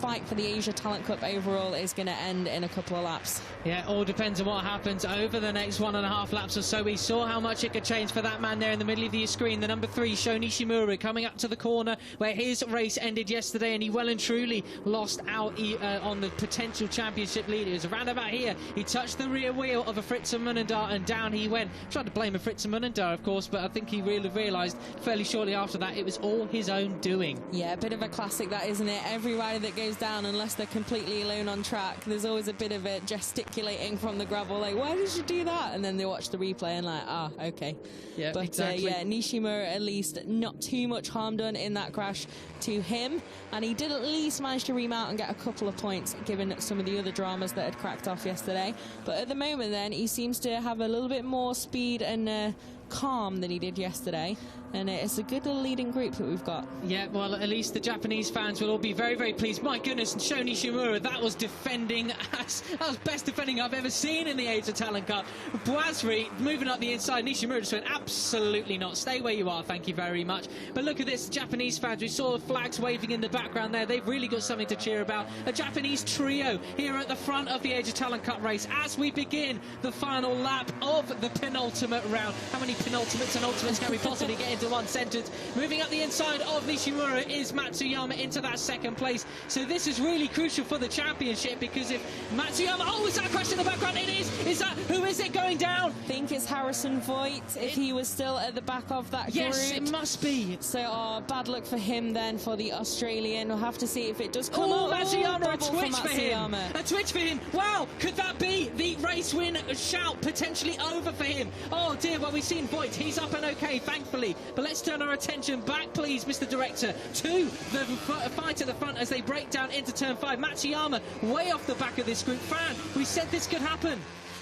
S2: fight for the Asia Talent Cup overall is going to end in a couple of laps.
S3: Yeah, all depends on what happens over the next 1.5 laps or so. We saw how much it could change for that man there in the middle of your screen, the number 3, Sho Nishimura, coming up to the corner where his race ended yesterday, and he well and truly lost out on the potential championship lead. It was around about here. He touched the rear wheel of a Fritz Munandar and down he went. Tried to blame a Fritz Munandar, of course, but I think he really realised fairly shortly after that it was all his own doing.
S2: Yeah, a bit of a classic that, isn't it? Every rider that goes down, unless they're completely alone on track, there's always a bit of it gesticulating from the gravel, like, why did you do that? And then they watch the replay and like, ah, okay.
S3: Yeah,
S2: but
S3: exactly.
S2: yeah, Nishimura at least not too much harm done in that crash to him, and he did at least manage to remount and get a couple of points given some of the other dramas that had cracked off yesterday. But at the moment then, he seems to have a little bit more speed and calm than he did yesterday, and it's a good little leading group that we've got.
S3: Yeah, well, at least the Japanese fans will all be very, very pleased. My goodness, and Sho Nishimura, that was defending that was best defending I've ever seen in the Asia Talent Cup. Boisri moving up the inside. Nishimura just went, absolutely not, stay where you are, thank you very much. But look at this, Japanese fans, we saw the flags waving in the background there. They've really got something to cheer about. A Japanese trio here at the front of the Asia Talent Cup race as we begin the final lap of the penultimate round. How many penultimates and ultimates can we possibly get into one sentence? Moving up the inside of Nishimura is Matsuyama into that second place. So this is really crucial for the championship, because if Matsuyama... Oh, is that a crash in the background? It is! Is that... Who is it going down?
S2: I think it's Harrison Voigt, if he was still at the back of that group.
S3: Yes, it must be.
S2: So, bad luck for him then, for the Australian. We'll have to see if it does come
S3: up. Matsuyama, a
S2: twitch
S3: for him. A twitch for him. Wow, could that be the race win shout potentially over for him? Oh dear, well, we've seen Voigt. He's up and okay, thankfully. But let's turn our attention back, please, Mr. Director, to the fight at the front as they break down into turn 5. Matsuyama way off the back of this group. Fran, we said this could happen.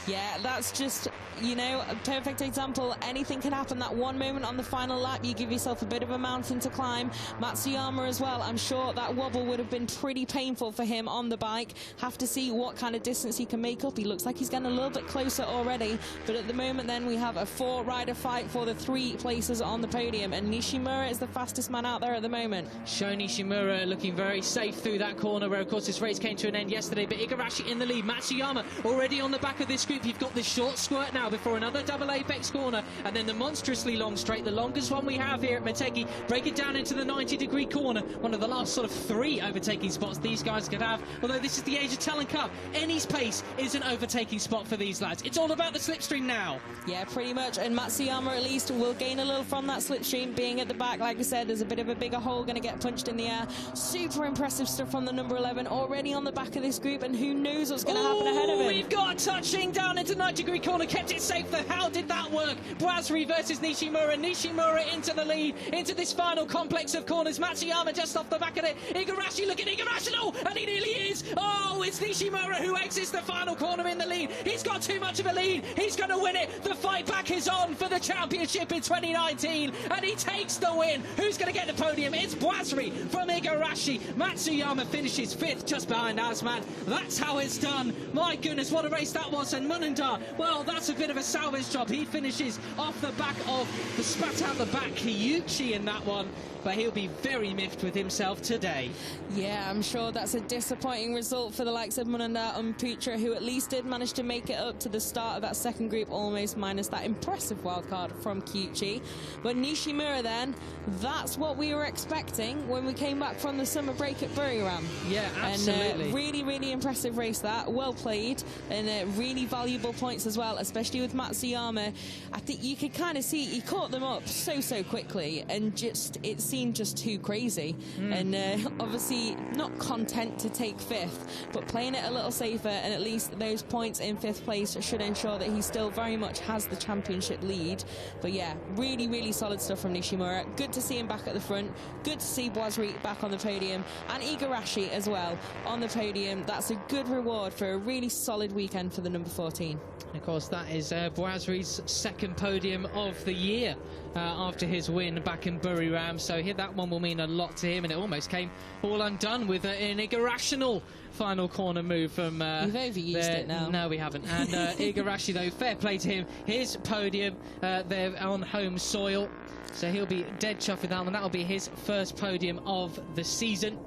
S2: Yeah, that's just, you know, a perfect example. Anything can happen. That one moment on the final lap, you give yourself a bit of a mountain to climb. Matsuyama as well, I'm sure that wobble would have been pretty painful for him on the bike. Have to see what kind of distance he can make up. He looks like he's getting a little bit closer already. But at the moment then, we have a 4-rider fight for the 3 places on the podium, and Nishimura is the fastest man out there at the moment.
S3: Sho Nishimura looking very safe through that corner where, of course, this race came to an end yesterday. But Igarashi in the lead. Matsuyama already on the back of this group. You've got this short squirt now before another double apex corner, and then the monstrously long straight, the longest one we have here at Motegi. Break it down into the 90-degree corner, one of the last sort of 3 overtaking spots these guys could have. Although this is the Asia Talent Cup, any pace is an overtaking spot for these lads. It's all about the slipstream now.
S2: Yeah, pretty much, and Matsuyama at least will gain a little from that slipstream. Being at the back, like I said, there's a bit of a bigger hole going to get punched in the air. Super impressive stuff from the number 11, already on the back of this group, and who knows what's going to happen ahead of him.
S3: We've got touching down into 90-degree corner, kept it safe there. How did that work? Boisri versus Nishimura. Nishimura into the lead, into this final complex of corners. Matsuyama just off the back of it. Igarashi, look at Igarashi, oh, and he nearly is. Oh, it's Nishimura who exits the final corner in the lead. He's got too much of a lead. He's going to win it. The fight back is on for the championship in 2019, and he takes the win. Who's going to get the podium? It's Boisri from Igarashi. Matsuyama finishes 5th, just behind Asman. That's how it's done. My goodness, what a race that was. And Munandar, well, that's a bit of a salvage job. He finishes off the back of the spat out the back Kiyuchi in that one, but he'll be very miffed with himself today.
S2: Yeah, I'm sure that's a disappointing result for the likes of Munandar and Putra, who at least did manage to make it up to the start of that second group, almost minus that impressive wildcard from Kiyuchi. But Nishimura then, that's what we were expecting when we came back from the summer break at Buriram.
S3: Yeah, absolutely.
S2: And really, really impressive race that. Well played, and really valuable points as well, especially with Matsuyama. I think you could kind of see he caught them up so quickly, and just it seemed just too crazy. And obviously not content to take 5th, but playing it a little safer, and at least those points in 5th place should ensure that he still very much has the championship lead. But yeah, really, really solid stuff from Nishimura. Good to see him back at the front. Good to see Boisri back on the podium, and Igarashi as well on the podium. That's a good reward for a really solid weekend for the number 14. 14.
S3: Of course, that is Boisri's second podium of the year after his win back in Buriram. So here, that one will mean a lot to him, and it almost came all undone with an irrational final corner move from...
S2: You've overused it now.
S3: No, we haven't. And Igarashi, though, fair play to him. His podium, they're on home soil, so he'll be dead chuffed with that one. That'll be his first podium of the season.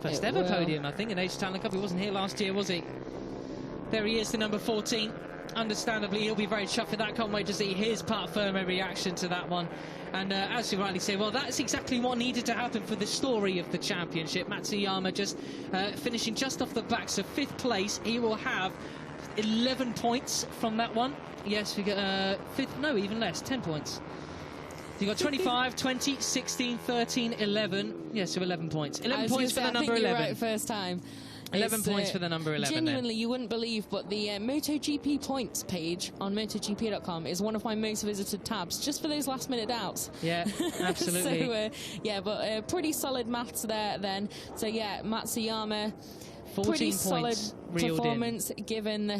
S3: First ever podium, I think, in Asia Talent Cup. He wasn't here last year, was he? There he is, the number 14. Understandably, he'll be very chuffed with that. Can't wait to see his part firmer reaction to that one. And as you rightly say, well, that's exactly what needed to happen for the story of the championship. Matsuyama just finishing just off the back, so 5th place. He will have 11 points from that one. Yes, we got 5th, no, even less, 10 points. You got 25, 20, 16, 13, 11. Yeah, so 11 points. 11 points for the number 11.
S2: You're right first time.
S3: 11 points for the number 11.
S2: Genuinely,
S3: then.
S2: You wouldn't believe, but the MotoGP points page on MotoGP.com is one of my most visited tabs, just for those last-minute doubts.
S3: Yeah, absolutely.
S2: So, yeah, but pretty solid maths there then. So, yeah, Matsuyama...
S3: 14
S2: pretty solid performance
S3: in.
S2: given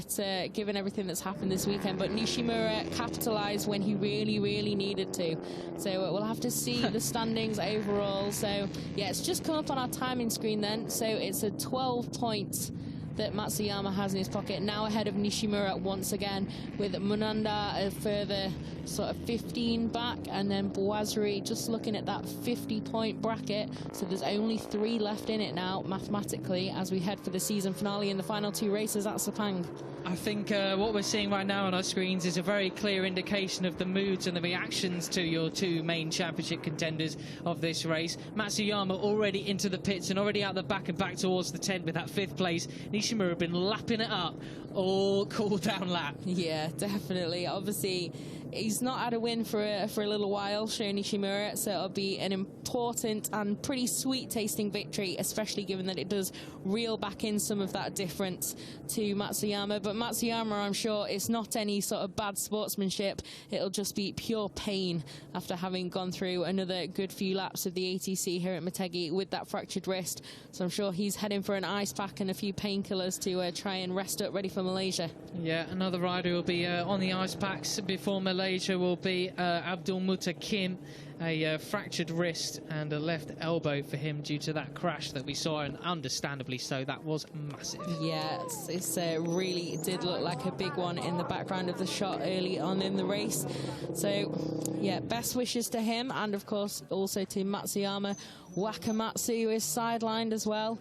S2: everything that's happened this weekend, but Nishimura capitalised when he really needed to. So we'll have to see the standings overall. So yeah, it's just come up on our timing screen then. So it's a 12 points that Matsuyama has in his pocket, now ahead of Nishimura once again, with Munanda a further sort of 15 back, and then Boisri just looking at that 50-point bracket. So there's only 3 left in it now, mathematically, as we head for the season finale in the final 2 races at Sepang.
S3: I think what we're seeing right now on our screens is a very clear indication of the moods and the reactions to your 2 main championship contenders of this race. Matsuyama already into the pits and already out the back and back towards the tent with that 5th place. Nishimura have been lapping it up all cool down lap.
S2: Yeah, definitely. Obviously, he's not had a win for a little while, Sho Nishimura, so it'll be an important and pretty sweet-tasting victory, especially given that it does reel back in some of that difference to Matsuyama. But Matsuyama, I'm sure, it's not any sort of bad sportsmanship. It'll just be pure pain after having gone through another good few laps of the ATC here at Motegi with that fractured wrist. So I'm sure he's heading for an ice pack and a few painkillers to try and rest up, ready for Malaysia.
S3: Yeah, another rider will be on the ice packs before Malaysia will be Abdul Muta Kim, a fractured wrist and a left elbow for him due to that crash that we saw, and understandably so. That was massive.
S2: Yes, it's really did look like a big one in the background of the shot early on in the race. So yeah, best wishes to him, and of course also to Matsuyama. Wakamatsu is sidelined as well.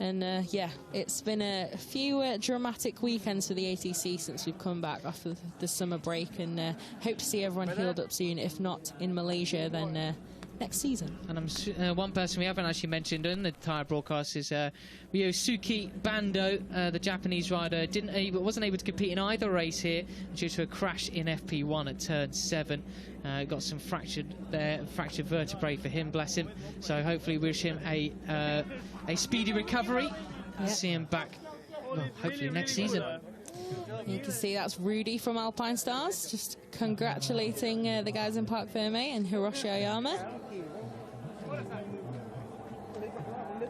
S2: And yeah, it's been a few dramatic weekends for the ATC since we've come back after the summer break, and hope to see everyone healed up soon. If not in Malaysia, then next season.
S3: And one person we haven't actually mentioned in the entire broadcast is Ryosuke Bando, the Japanese rider. Wasn't able to compete in either race here due to a crash in FP1 at turn 7. Got some fractured vertebrae for him, bless him. So hopefully wish him a speedy recovery and see him back, well, hopefully next season.
S2: You can see that's Rudy from Alpine Stars, just congratulating the guys in Park Ferme and Hiroshi Ayama.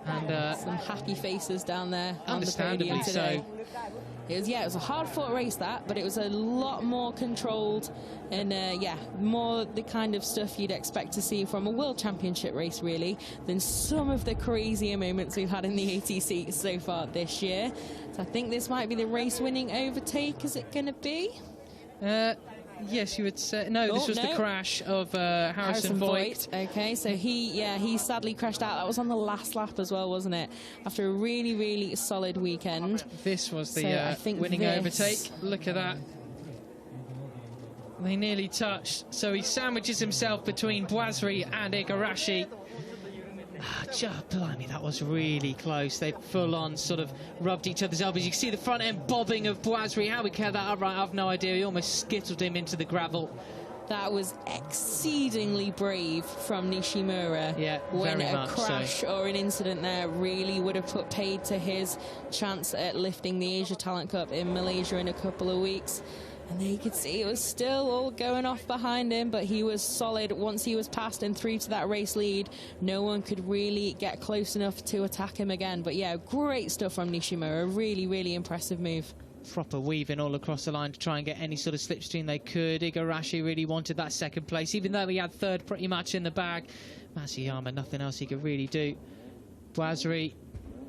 S3: And
S2: some happy faces down there on the podium
S3: understandably
S2: today.
S3: so.
S2: It was a hard-fought race, but it was a lot more controlled and, yeah, more the kind of stuff you'd expect to see from a World Championship race, really, than some of the crazier moments we've had in the ATC so far this year. So I think this might be the race-winning overtake. Is it going to be?
S3: Yes, you would say. No, this was the crash of Harrison Voigt.
S2: Okay, so he sadly crashed out. That was on the last lap as well, wasn't it? After a really solid weekend.
S3: This was the winning overtake. Look at that. They nearly touched. So he sandwiches himself between Boisri and Igarashi. Blimey, that was really close. They full on sort of rubbed each other's elbows. You can see the front end bobbing of Boisri. How he kept that upright, I've no idea. He almost skittled him into the gravel.
S2: That was exceedingly brave from Nishimura.
S3: Yeah,
S2: when
S3: very
S2: a
S3: much
S2: crash
S3: so.
S2: Or an incident there really would have put paid to his chance at lifting the Asia Talent Cup in Malaysia in a couple of weeks. And there you could see it was still all going off behind him, but he was solid. Once he was passed and through to that race lead, no one could really get close enough to attack him again. But yeah, great stuff from Nishimura. A really impressive move.
S3: proper weaving all across the line to try and get any sort of slipstream they could. Igarashi really wanted that second place, even though he had third pretty much in the bag. Matsuyama, nothing else he could really do. Boisri,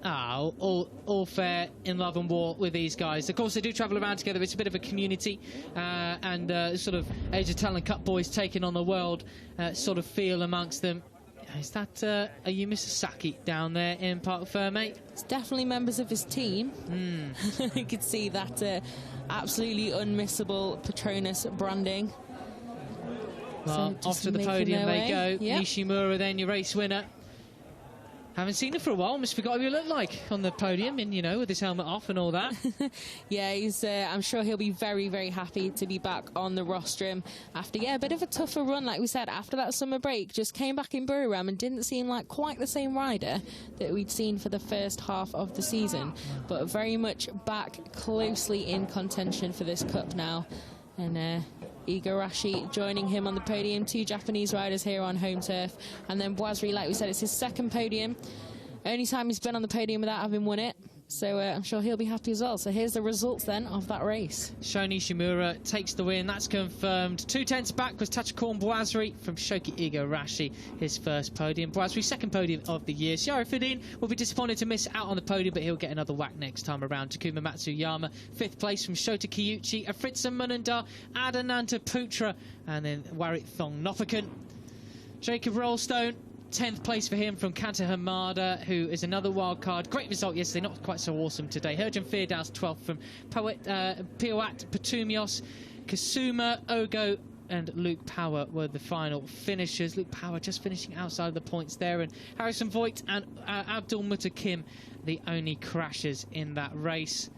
S3: all fair in love and war with these guys. Of course, they do travel around together. It's a bit of a community and sort of Asia Talent Cup boys taking on the world sort of feel amongst them. Is that Ayumi Sasaki down there in Parc Ferme?
S2: It's definitely members of his team. You could see that absolutely unmissable Petronas branding.
S3: Well,
S2: So
S3: off to the
S2: making
S3: podium
S2: their
S3: they
S2: way.
S3: go.
S2: Yep.
S3: Nishimura then your race winner. Haven't seen him for a while. Almost forgot what he looked like on the podium, and you know, with his helmet off and all that.
S2: Yeah, he's. I'm sure he'll be very, very happy to be back on the rostrum after a bit of a tougher run, like we said, after that summer break. Just came back in Buriram and didn't seem like quite the same rider that we'd seen for the first half of the season, but very much back closely in contention for this cup now. And Igarashi joining him on the podium. 2 Japanese riders here on home turf. And then Boisri, like we said, it's his second podium. Only time he's been on the podium without having won it. So I'm sure he'll be happy as well. So here's the results then of that race.
S3: Sho Nishimura takes the win. That's confirmed. 2/10 back was Tachikon Boisri from Shoki Igarashi, his first podium. Boisri's second podium of the year. Sharifudin will be disappointed to miss out on the podium, but he'll get another whack next time around. Takuma Matsuyama, 5th place from Shota Kiyuchi. Afritsa Munandar, Adananta Putra, and then Warit Thong Nofakan. Jacob Rollstone, 10th place for him from Kanta Hamada, who is another wild card. Great result yesterday, not quite so awesome today. Herjan Firdaus, 12th from Pioat Petumios. Kasuma, Ogo and Luke Power were the final finishers. Luke Power just finishing outside of the points there, and Harrison Voigt and Abdul Mutakim, the only crashers in that race.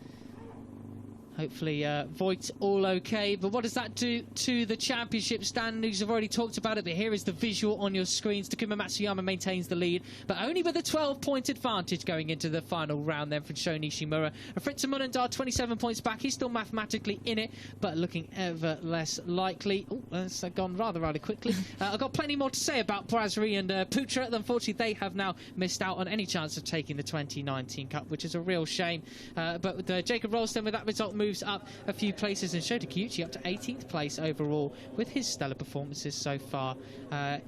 S3: Hopefully Voigt all okay, but what does that do to the championship standings? I've already talked about it, but here is the visual on your screens. Takuma Matsuyama maintains the lead, but only with a 12-point advantage going into the final round then from Sho Nishimura. Fritz Munandar 27 points back. He's still mathematically in it, but looking ever less likely. Oh, that's gone rather quickly. I've got plenty more to say about Boisri and Putra. Unfortunately, they have now missed out on any chance of taking the 2019 Cup, which is a real shame. But with Jacob Rolston, with that result, moves up a few places, and Shota Kiyuchi up to 18th place overall with his stellar performances so far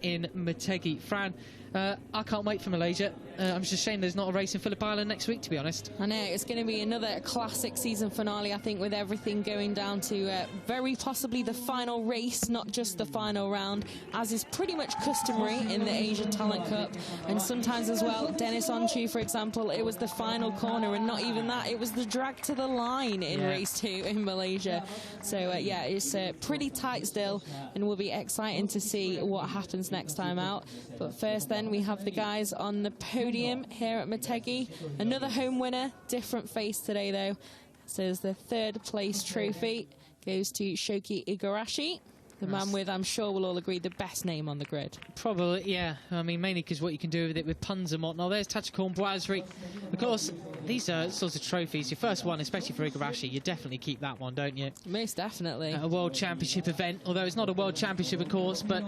S3: in Motegi. Fran, I can't wait for Malaysia. I'm just ashamed there's not a race in Phillip Island next week, to be honest.
S2: I know, it's going to be another classic season finale, I think, with everything going down to very possibly the final race, not just the final round, as is pretty much customary in the Asia Talent Cup. And sometimes as well, Dennis Onchu, for example, it was the final corner, and not even that, it was the drag to the line in race 2 in Malaysia. So yeah, it's pretty tight still, and will be exciting to see what happens next time out. But first then, we have the guys on the podium here at Motegi. Another home winner, different face today though. So the 3rd place trophy goes to Shoki Igarashi, the man with, I'm sure we'll all agree, the best name on the grid.
S3: Probably, yeah. I mean, mainly because what you can do with it with puns and whatnot. There's Tachikon Boisri. Of course, these are sorts of trophies. Your first one, especially for Igarashi, you definitely keep that one, don't you?
S2: Most definitely.
S3: A World Championship event, although it's not a World Championship, of course, but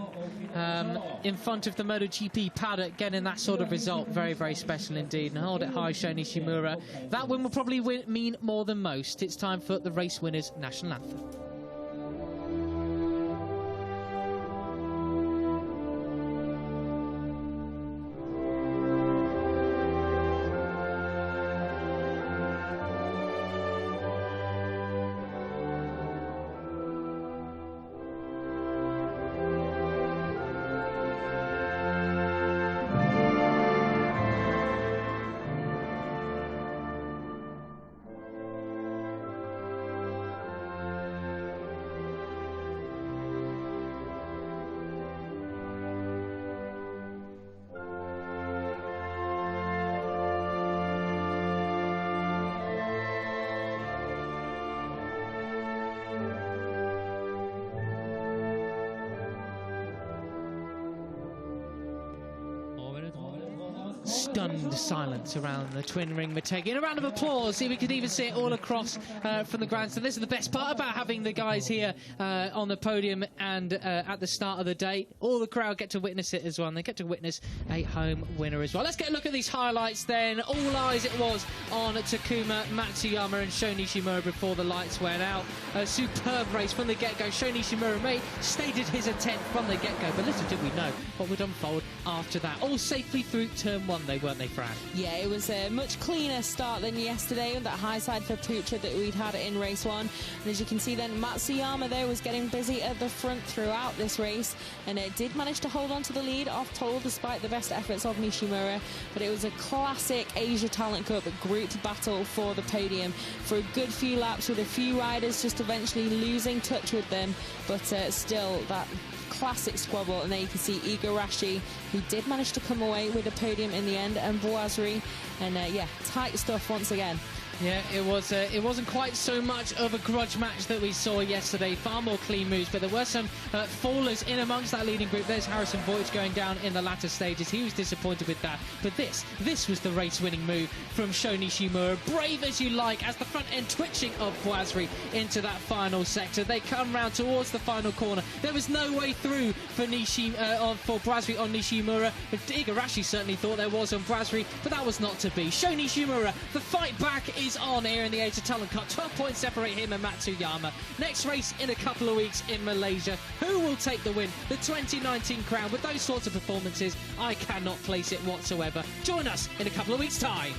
S3: in front of the MotoGP paddock, getting that sort of result, very, very special indeed. And hold it high, Sho Nishimura. That win will probably mean more than most. It's time for the race winners' national anthem. stunned silence around the twin ring Motegi. And a round of applause. See, we could even see it all across from the grandstand. This is the best part about having the guys here on the podium and at the start of the day. All the crowd get to witness it as well, and they get to witness a home winner as well. Let's get a look at these highlights then. All eyes it was on Takuma Matsuyama and Sho Nishimura before the lights went out. A superb race from the get-go. Sho Nishimura stated his intent from the get-go, but little did we know what would unfold after that. All safely through turn one, weren't they, Fran?
S2: Yeah, it was a much cleaner start than yesterday with that high side for Pucha that we'd had in race one. And as you can see then, Matsuyama there was getting busy at the front throughout this race, and it did manage to hold on to the lead off Toll despite the best efforts of Nishimura. But it was a classic Asia Talent Cup group battle for the podium for a good few laps, with a few riders just eventually losing touch with them, but still that classic squabble. And there you can see Igarashi, who did manage to come away with a podium in the end, and Boisri, and yeah, tight stuff once again.
S3: Yeah, it wasn't quite so much of a grudge match that we saw yesterday. Far more clean moves, but there were some fallers in amongst that leading group. There's Harrison Voigt going down in the latter stages. He was disappointed with that. But this was the race-winning move from Sho Nishimura. Brave as you like, as the front end twitching of Boisri into that final sector. They come round towards the final corner. There was no way through for Boisri on Nishimura. But Igarashi certainly thought there was on Boisri, but that was not to be. Sho Nishimura, the fight back is on here in the Asia Talent Cup. 12 points separate him and Matsuyama. Next race in a couple of weeks in Malaysia. Who will take the win? The 2019 crown. With those sorts of performances, I cannot place it whatsoever. Join us in a couple of weeks' time.